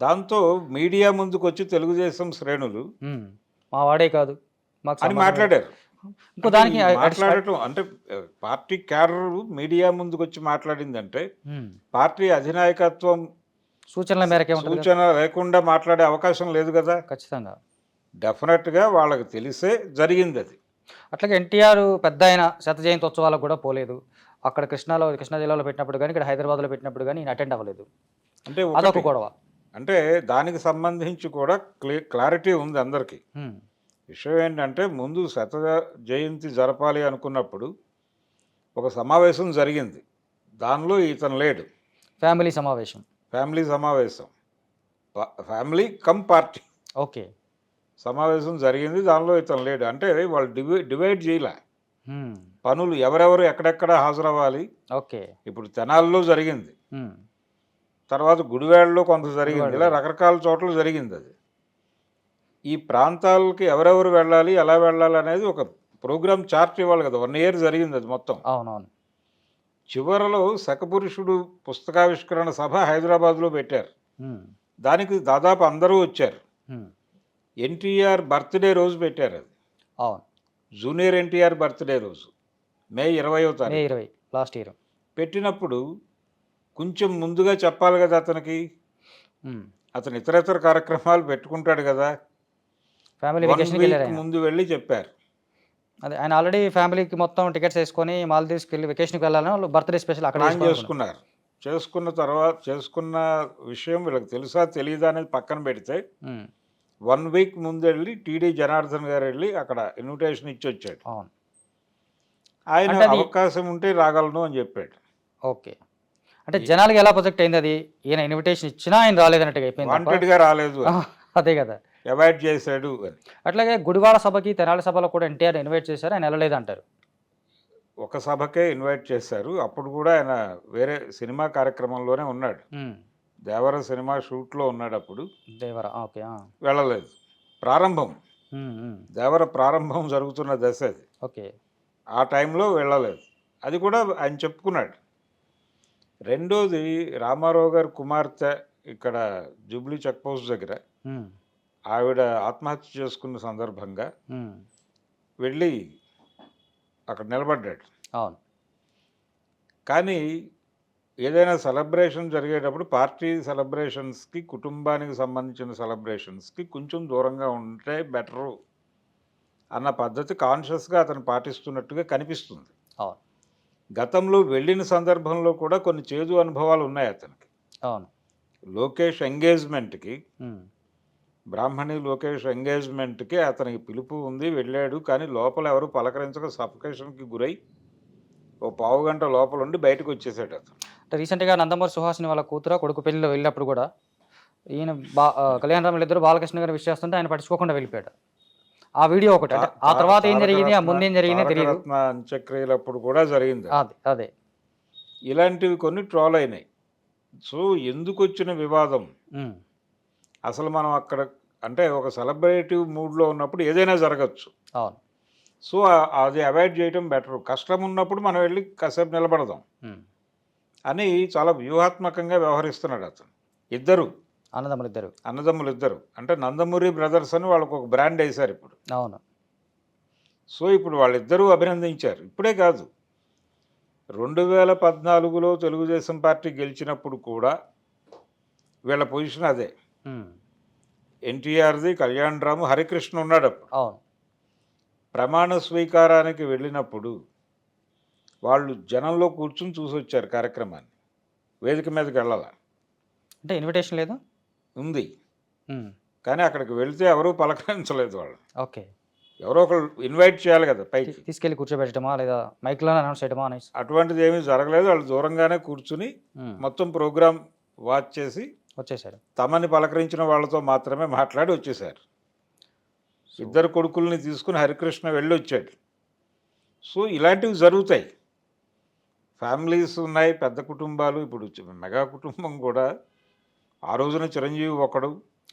దాంతో మీడియా ముందుకు వచ్చి తెలుగుదేశం శ్రేణులు మా వాడే కాదు మాకు అని మాట్లాడారు. ఇంకో దానికి మాట్లాడటం అంటే పార్టీ క్యాడర్ మీడియా ముందుకు వచ్చి మాట్లాడిందంటే పార్టీ అధినాయకత్వం సూచనల మేరకే ఉంటుంది. సూచన లేకుండా మాట్లాడే అవకాశం లేదు కదా. ఖచ్చితంగా డెఫినెట్గా వాళ్ళకి తెలిసే జరిగింది అది. అట్లాగే ఎన్టీఆర్ పెద్ద ఆయన శత జయంతి ఉత్సవాలకు కూడా పోలేదు. అక్కడ కృష్ణా జిల్లాలో పెట్టినప్పుడు కానీ ఇక్కడ హైదరాబాద్లో పెట్టినప్పుడు కానీ ఈయన అటెండ్ అవ్వలేదు. అంటే అదొక గొడవ. అంటే దానికి సంబంధించి కూడా క్లారిటీ ఉంది అందరికీ. విషయం ఏంటంటే ముందు శత జయంతి జరపాలి అనుకున్నప్పుడు ఒక సమావేశం జరిగింది, దానిలో ఇతను లేడు. ఫ్యామిలీ సమావేశం ఫ్యామిలీ కమ్ పార్టీ ఓకే సమావేశం జరిగింది, దానిలో ఇతను లేడు. అంటే వాళ్ళు డివైడ్ చేయలే పనులు, ఎవరెవరు ఎక్కడెక్కడ హాజరవ్వాలి. ఓకే ఇప్పుడు తెనాలిలో జరిగింది, తర్వాత గుడివాడలో కొంత జరిగింది, ఇలా రకరకాల చోట్ల జరిగింది. అది ఈ ప్రాంతాలకి ఎవరెవరు వెళ్ళాలి, ఎలా వెళ్ళాలి అనేది ఒక ప్రోగ్రామ్ చార్ట్ ఇవ్వాలి కదా. 1 year జరిగింది అది మొత్తం. అవునవును. చివరలో శకపురుషుడు పుస్తకావిష్కరణ సభ హైదరాబాద్లో పెట్టారు. దానికి దాదాపు అందరూ వచ్చారు. ఎన్టీఆర్ బర్త్డే రోజు పెట్టారు అది. అవును. జూనియర్ ఎన్టీఆర్ బర్త్డే రోజు మే 20వ తారీఖు లాస్ట్ ఇయర్ పెట్టినప్పుడు కొంచెం ముందుగా చెప్పాలి కదా అతనికి. అతను ఇతర కార్యక్రమాలు పెట్టుకుంటాడు కదా. ఫ్యామిలీ ముందు వెళ్ళి చెప్పారు. అదే ఆయన ఆల్రెడీ ఫ్యామిలీకి మొత్తం టికెట్స్ వేసుకొని మాల్దీవ్స్కి వెళ్ళి వెకేషన్కి వెళ్ళాలని వాళ్ళు బర్త్డే స్పెషల్ అక్కడ చేసుకున్నారు. చేసుకున్న విషయం వీళ్ళకి తెలుసా తెలియదా అనేది పక్కన పెడితే 1 week ముందు వెళ్ళి టీడీ జనార్దన్ గారు వెళ్ళి అక్కడ ఇన్విటేషన్ ఇచ్చి వచ్చాడు. ఆయన అవకాశం ఉంటే రాగలను అని చెప్పాడు. ఓకే, అంటే జనాలకి ఎలా ప్రొజెక్ట్ అయింది అది? ఈయన ఇన్విటేషన్ ఇచ్చినా ఆయన రాలేదన్నట్టుగా అయిపోయింది. వాంటెడ్గా రాలేదు, అదే కదా, అవాయిడ్ చేశాడు. అట్లాగే గుడివాడ సభకి తెనాలి సభలో కూడా ఎన్టీఆర్ ఇన్వైట్ చేశారు, ఆయన వెళ్ళలేదు అంటారు. ఒక సభకే ఇన్వైట్ చేశారు, అప్పుడు కూడా ఆయన వేరే సినిమా కార్యక్రమంలోనే ఉన్నాడు. దేవర సినిమా షూట్లో ఉన్నాడు అప్పుడు. ఓకే, వెళ్ళలేదు. ప్రారంభం దేవర ప్రారంభం జరుగుతున్న దశ అది. ఓకే, ఆ టైంలో వెళ్ళలేదు. అది కూడా ఆయన చెప్పుకున్నాడు. రెండోది రామారావు గారి కుమార్తె ఇక్కడ జూబ్లీ చెక్ పోస్ట్ దగ్గర ఆవిడ ఆత్మహత్య చేసుకున్న సందర్భంగా వెళ్ళి అక్కడ నిలబడ్డాడు. అవును. కానీ ఏదైనా సెలబ్రేషన్ జరిగేటప్పుడు పార్టీ సెలబ్రేషన్స్కి, కుటుంబానికి సంబంధించిన సెలబ్రేషన్స్కి కొంచెం దూరంగా ఉంటే బెటరు అన్న పద్ధతి కాన్షియస్గా అతను పాటిస్తున్నట్టుగా కనిపిస్తుంది. అవును. గతంలో వెళ్ళిన సందర్భంలో కూడా కొన్ని చేదు అనుభవాలు ఉన్నాయి అతనికి. అవును. లోకేష్ ఎంగేజ్మెంట్కి, బ్రాహ్మణి లోకేష్ ఎంగేజ్మెంట్కి అతనికి పిలుపు ఉంది, వెళ్ళాడు. కానీ లోపల ఎవరు పలకరించక సఫికేషన్కి గురై ఓ 15 గంట లోపల ఉండి బయటకు వచ్చేసాడు అతను. రీసెంట్గా నందమూరి సుహాసిని వాళ్ళ కొడుకు పెళ్లిలో వెళ్ళినప్పుడు కూడా ఈయన కళ్యాణరాములు ఇద్దరు బాలకృష్ణ గారు విష్ చేస్తుంటే ఆయన పట్టించుకోకుండా వెళ్ళిపోయాడు. ఆ వీడియో ఒకటి. ఆ తర్వాత ఏం జరిగింది, ఆ ముందేం జరిగింది తెలియదు. అంత్యక్రియలప్పుడు కూడా జరిగింది అదే. ఇలాంటివి కొన్ని ట్రోల్ అయినాయి. సో ఎందుకు వచ్చిన వివాదం? అసలు మనం అక్కడ అంటే ఒక సెలబ్రేటివ్ మూడ్లో ఉన్నప్పుడు ఏదైనా జరగచ్చు. అవును. సో అది అవాయిడ్ చేయడం బెటర్. కష్టం ఉన్నప్పుడు మనం వెళ్ళి కాసేపు నిలబడదాం అని చాలా వ్యూహాత్మకంగా వ్యవహరిస్తున్నాడు అతను. అన్నదమ్ములు ఇద్దరు అంటే నందమూరి బ్రదర్స్ అని వాళ్ళకు ఒక బ్రాండ్ వేశారు ఇప్పుడు. అవును. సో ఇప్పుడు వాళ్ళిద్దరూ అభినందించారు. ఇప్పుడే కాదు, 2014లో తెలుగుదేశం పార్టీ గెలిచినప్పుడు కూడా వీళ్ళ పొజిషన్ అదే. ఎన్టీఆర్ది, కళ్యాణ్ రాము, హరికృష్ణ ఉన్నాడు అప్పుడు. అవును. ప్రమాణ స్వీకారానికి వెళ్ళినప్పుడు వాళ్ళు జనంలో కూర్చుని చూసి వచ్చారు కార్యక్రమాన్ని. వేదిక మీదకి వెళ్ళాల అంటే ఇన్విటేషన్ లేదు. ఉంది, కానీ అక్కడికి వెళితే ఎవరూ పలకరించలేదు వాళ్ళు. ఓకే. ఎవరో ఒకరు ఇన్వైట్ చేయాలి కదా పైకి. తీసుకెళ్ళి కూర్చోబెట్టడమా లేదా మైక్లో అనౌన్స్ చేయడమా అనేసి అటువంటిది ఏమీ జరగలేదు. వాళ్ళు దూరంగానే కూర్చుని మొత్తం ప్రోగ్రాం వాచ్ చేసి వచ్చేసారు. తమని పలకరించిన వాళ్ళతో మాత్రమే మాట్లాడి వచ్చేసారు. ఇద్దరు కొడుకుల్ని తీసుకుని హరికృష్ణ వెళ్ళి వచ్చాడు. సో ఇలాంటివి జరుగుతాయి. ఫ్యామిలీస్ ఉన్నాయి, పెద్ద కుటుంబాలు. ఇప్పుడు మెగా కుటుంబం కూడా ఆ రోజున చిరంజీవి ఒకడు,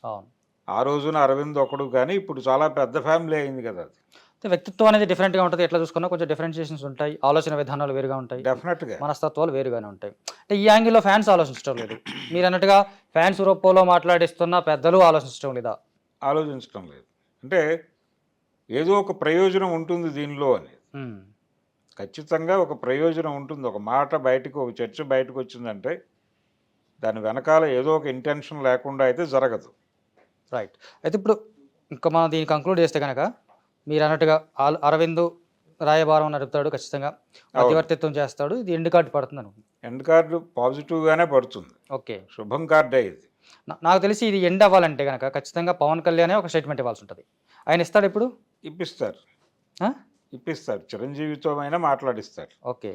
అవును, ఆ రోజున అరవింద్ ఒకడు, కానీ ఇప్పుడు చాలా పెద్ద ఫ్యామిలీ అయింది కదా అది. వ్యక్తిత్వం అనేది డిఫరెంట్గా ఉంటుంది. ఎట్లా చూసుకున్నా కొంచెం డిఫరెన్షియేషన్స్ ఉంటాయి, ఆలోచన విధానాలు వేరుగా ఉంటాయి, డెఫినెట్గా మనస్తత్వాలు వేరుగానే ఉంటాయి. అంటే ఈ యాంగిల్లో ఫ్యాన్స్ ఆలోచించడం లేదు. మీరు అన్నట్టుగా ఫ్యాన్స్ రూపంలో మాట్లాడిస్తున్న పెద్దలు ఆలోచించడం లేదా? ఆలోచించడం లేదు. అంటే ఏదో ఒక ప్రయోజనం ఉంటుంది దీనిలో అని. ఖచ్చితంగా ఒక ప్రయోజనం ఉంటుంది. ఒక మాట బయటకు, ఒక చర్చ బయటకు వచ్చిందంటే దాని వెనకాల ఏదో ఒక ఇంటెన్షన్ లేకుండా అయితే జరగదు. రైట్. అయితే ఇప్పుడు ఇంకా మనం దీన్ని కంక్లూడ్ చేస్తే కనుక మీరు అన్నట్టుగా అరవింద్ రాయబారం నడుపుతాడు, ఖచ్చితంగా మధ్యవర్తిత్వం చేస్తాడు, ఇది ఎండ్ కార్డు పడుతుంది అనుకుంది. ఎండ్ కార్డు పాజిటివ్గానే పడుతుంది. ఓకే, శుభం కార్డే ఇది. నాకు తెలిసి ఇది ఎండ్ అవ్వాలంటే కనుక ఖచ్చితంగా పవన్ కళ్యాణే ఒక స్టేట్మెంట్ ఇవ్వాల్సి ఉంటుంది. ఆయన ఇస్తాడు ఇప్పుడు? ఇప్పిస్తారు. చిరంజీవితో అయినా మాట్లాడిస్తారు. ఓకే.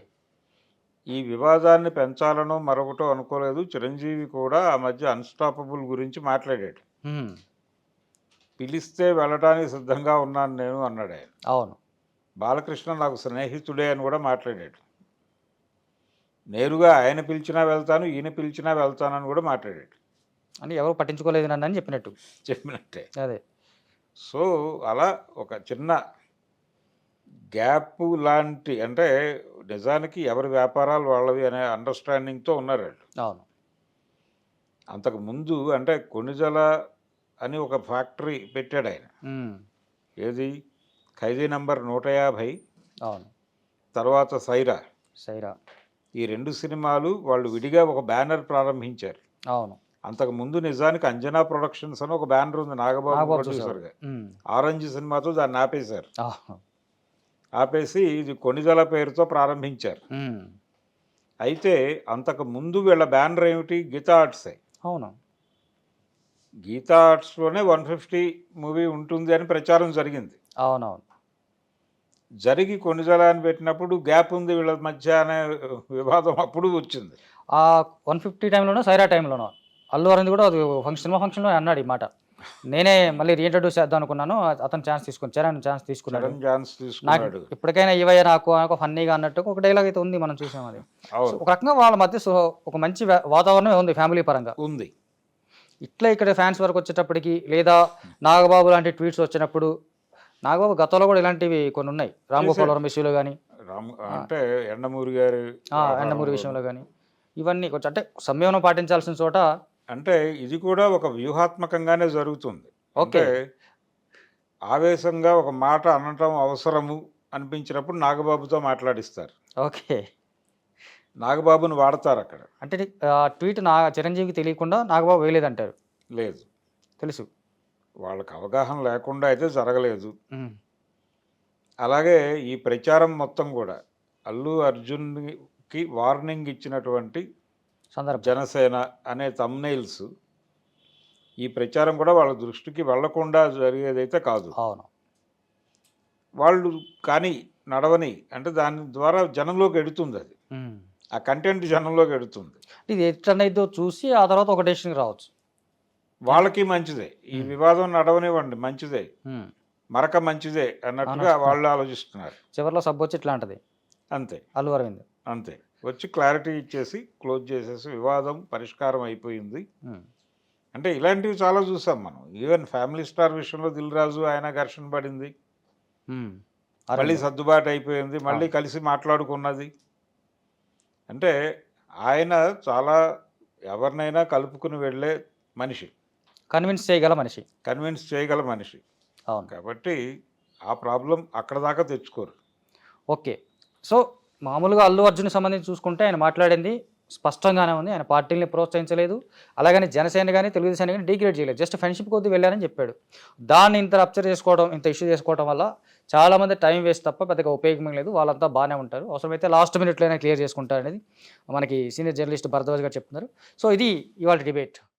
ఈ వివాదాన్ని పెంచాలనో మరొకటో అనుకోలేదు. చిరంజీవి కూడా ఆ మధ్య అన్స్టాపబుల్ గురించి మాట్లాడాడు. పిలిస్తే వెళ్ళడానికి సిద్ధంగా ఉన్నాను నేను అన్నాడు ఆయన. అవును. బాలకృష్ణ నాకు స్నేహితుడే అని కూడా మాట్లాడాడు. నేరుగా ఆయన పిలిచినా వెళ్తాను, ఈయన పిలిచినా వెళ్తానని కూడా మాట్లాడాడు. అని ఎవరు పట్టించుకోలేదు నన్ను అని చెప్పినట్టే. అదే. సో అలా ఒక చిన్న గ్యాప్ లాంటి, అంటే నిజానికి ఎవరి వ్యాపారాలు వాళ్ళవి అనే అండర్స్టాండింగ్తో ఉన్నారు వాళ్ళు. అవును. అంతకుముందు అంటే కొణిజల అని ఒక ఫ్యాక్టరీ పెట్టాడు ఆయన. ఏది? ఖైదీ నంబర్ 150. అవును. తర్వాత సైరా. ఈ 2 సినిమాలు వాళ్ళు విడిగా ఒక బ్యానర్ ప్రారంభించారు. అవును. అంతకుముందు నిజానికి అంజనా ప్రొడక్షన్స్ అని ఒక బ్యానర్ ఉంది, నాగబాబు ప్రొడ్యూసర్గా. ఆరెంజ్ సినిమాతో దాన్ని ఆపేశారు. ఆపేసి ఇది కొణిజల పేరుతో ప్రారంభించారు. అయితే అంతకు ముందు వీళ్ళ బ్యానర్ ఏమిటి? గీతా ఆర్ట్సే. అవును. గీతా ఆర్ట్స్లోనే 150 మూవీ ఉంటుంది అని ప్రచారం జరిగింది. అవునవును. జరిగి కొణిజల అని పెట్టినప్పుడు గ్యాప్ ఉంది వీళ్ళ మధ్య అనే వివాదం అప్పుడు వచ్చింది. ఆ 150 టైంలోనో సైరా టైంలోనో అల్లు అరవింద్ కూడా సినిమా ఫంక్షన్లో అన్నాడు ఈ మాట. నేనే మళ్ళీ రీఇంట్రడ్యూస్ చేద్దాం అనుకున్నాను, అతను ఛాన్స్ తీసుకున్నాడు. నాకు ఇప్పటికైనా ఇవయ్య నాకు ఫన్నీగా అన్నట్టు ఒక డైలాగ్ అయితే ఉంది, మనం చూసాం. అది ఒక రకంగా వాళ్ళ మధ్య ఒక మంచి వాతావరణం ఉంది ఫ్యామిలీ పరంగా ఉంది. ఇట్లా ఇక్కడ ఫ్యాన్స్ వరకు వచ్చేటప్పటికి, లేదా నాగబాబు లాంటి ట్వీట్స్ వచ్చినప్పుడు, నాగబాబు గతంలో కూడా ఇలాంటివి కొన్ని ఉన్నాయి, రాంగోపాలవరం విషయంలో కానీ, అంటే ఎండమూరి విషయంలో కానీ, ఇవన్నీ కొంచెం అంటే సంయమనం పాటించాల్సిన చోట. అంటే ఇది కూడా ఒక వ్యూహాత్మకంగానే జరుగుతుంది. ఓకే, ఆవేశంగా ఒక మాట అనటం అవసరము అనిపించినప్పుడు నాగబాబుతో మాట్లాడిస్తారు. ఓకే, నాగబాబుని వాడతారు అక్కడ. అంటే ట్వీట్ చిరంజీవికి తెలియకుండా నాగబాబు వేయలేదంటారు? లేదు, తెలుసు. వాళ్ళకి అవగాహన లేకుండా అయితే జరగలేదు. అలాగే ఈ ప్రచారం మొత్తం కూడా అల్లు అర్జున్కి వార్నింగ్ ఇచ్చినటువంటి జనసేన అనే థంబ్నెయిల్స్, ఈ ప్రచారం కూడా వాళ్ళ దృష్టికి వెళ్లకుండా జరిగేదైతే కాదు. అవును. వాళ్ళు కానీ నడవని, అంటే దాని ద్వారా జనంలోకి ఎడుతుంది, అది ఆ కంటెంట్ జనంలోకి ఎడుతుంది. ఇది ఎట్లనైతే చూసి ఆ తర్వాత ఒక డెసిషన్ రావచ్చు. వాళ్ళకి మంచిదే, ఈ వివాదం నడవనివ్వండి, మంచిదే, మరక మంచిదే అన్నట్టుగా వాళ్ళు ఆలోచిస్తున్నారు. చివరిలో సబ్ వచ్చి ఇట్లాంటిది అంతే, అల్లు అరవింద్ అంతే వచ్చి క్లారిటీ ఇచ్చేసి క్లోజ్ చేసేసి వివాదం పరిష్కారం అయిపోయింది. అంటే ఇలాంటివి చాలా చూసాం మనం. ఈవెన్ ఫ్యామిలీ స్టార్ విషయంలో దిల్ రాజు ఆయన ఘర్షణ పడింది, మళ్ళీ సర్దుబాటు అయిపోయింది, మళ్ళీ కలిసి మాట్లాడుకున్నది. అంటే ఆయన చాలా ఎవరినైనా కలుపుకుని వెళ్ళే మనిషి, కన్విన్స్ చేయగల మనిషి. అవును. కాబట్టి ఆ ప్రాబ్లం అక్కడ దాకా తెచ్చుకోరు. ఓకే, సో మామూలుగా అల్లు అర్జున్కి సంబంధించి చూసుకుంటే ఆయన మాట్లాడింది స్పష్టంగానే ఉంది. ఆయన పార్టీని ప్రోత్సహించలేదు, అలాగని జనసేన కానీ తెలుగుదేశం కానీ డిగ్రేడ్ చేయలేదు, జస్ట్ ఫ్రెండ్షిప్ కొద్ది వెళ్ళారని చెప్పాడు. దాన్ని ఇంత రప్చర్ చేసుకోవడం, ఇంత ఇష్యూ చేసుకోవడం వల్ల చాలామంది టైం వేస్ట్ తప్ప పెద్దగా ఉపయోగం లేదు, వాళ్ళంతా బాగానే ఉంటారు, అవసరమైతే లాస్ట్ మినిట్లో అయినా క్లియర్ చేసుకుంటారు అనేది మనకి సీనియర్ జర్నలిస్ట్ భరద్వాజ్ గారు చెప్తున్నారు. సో ఇది ఇవాళ డిబేట్.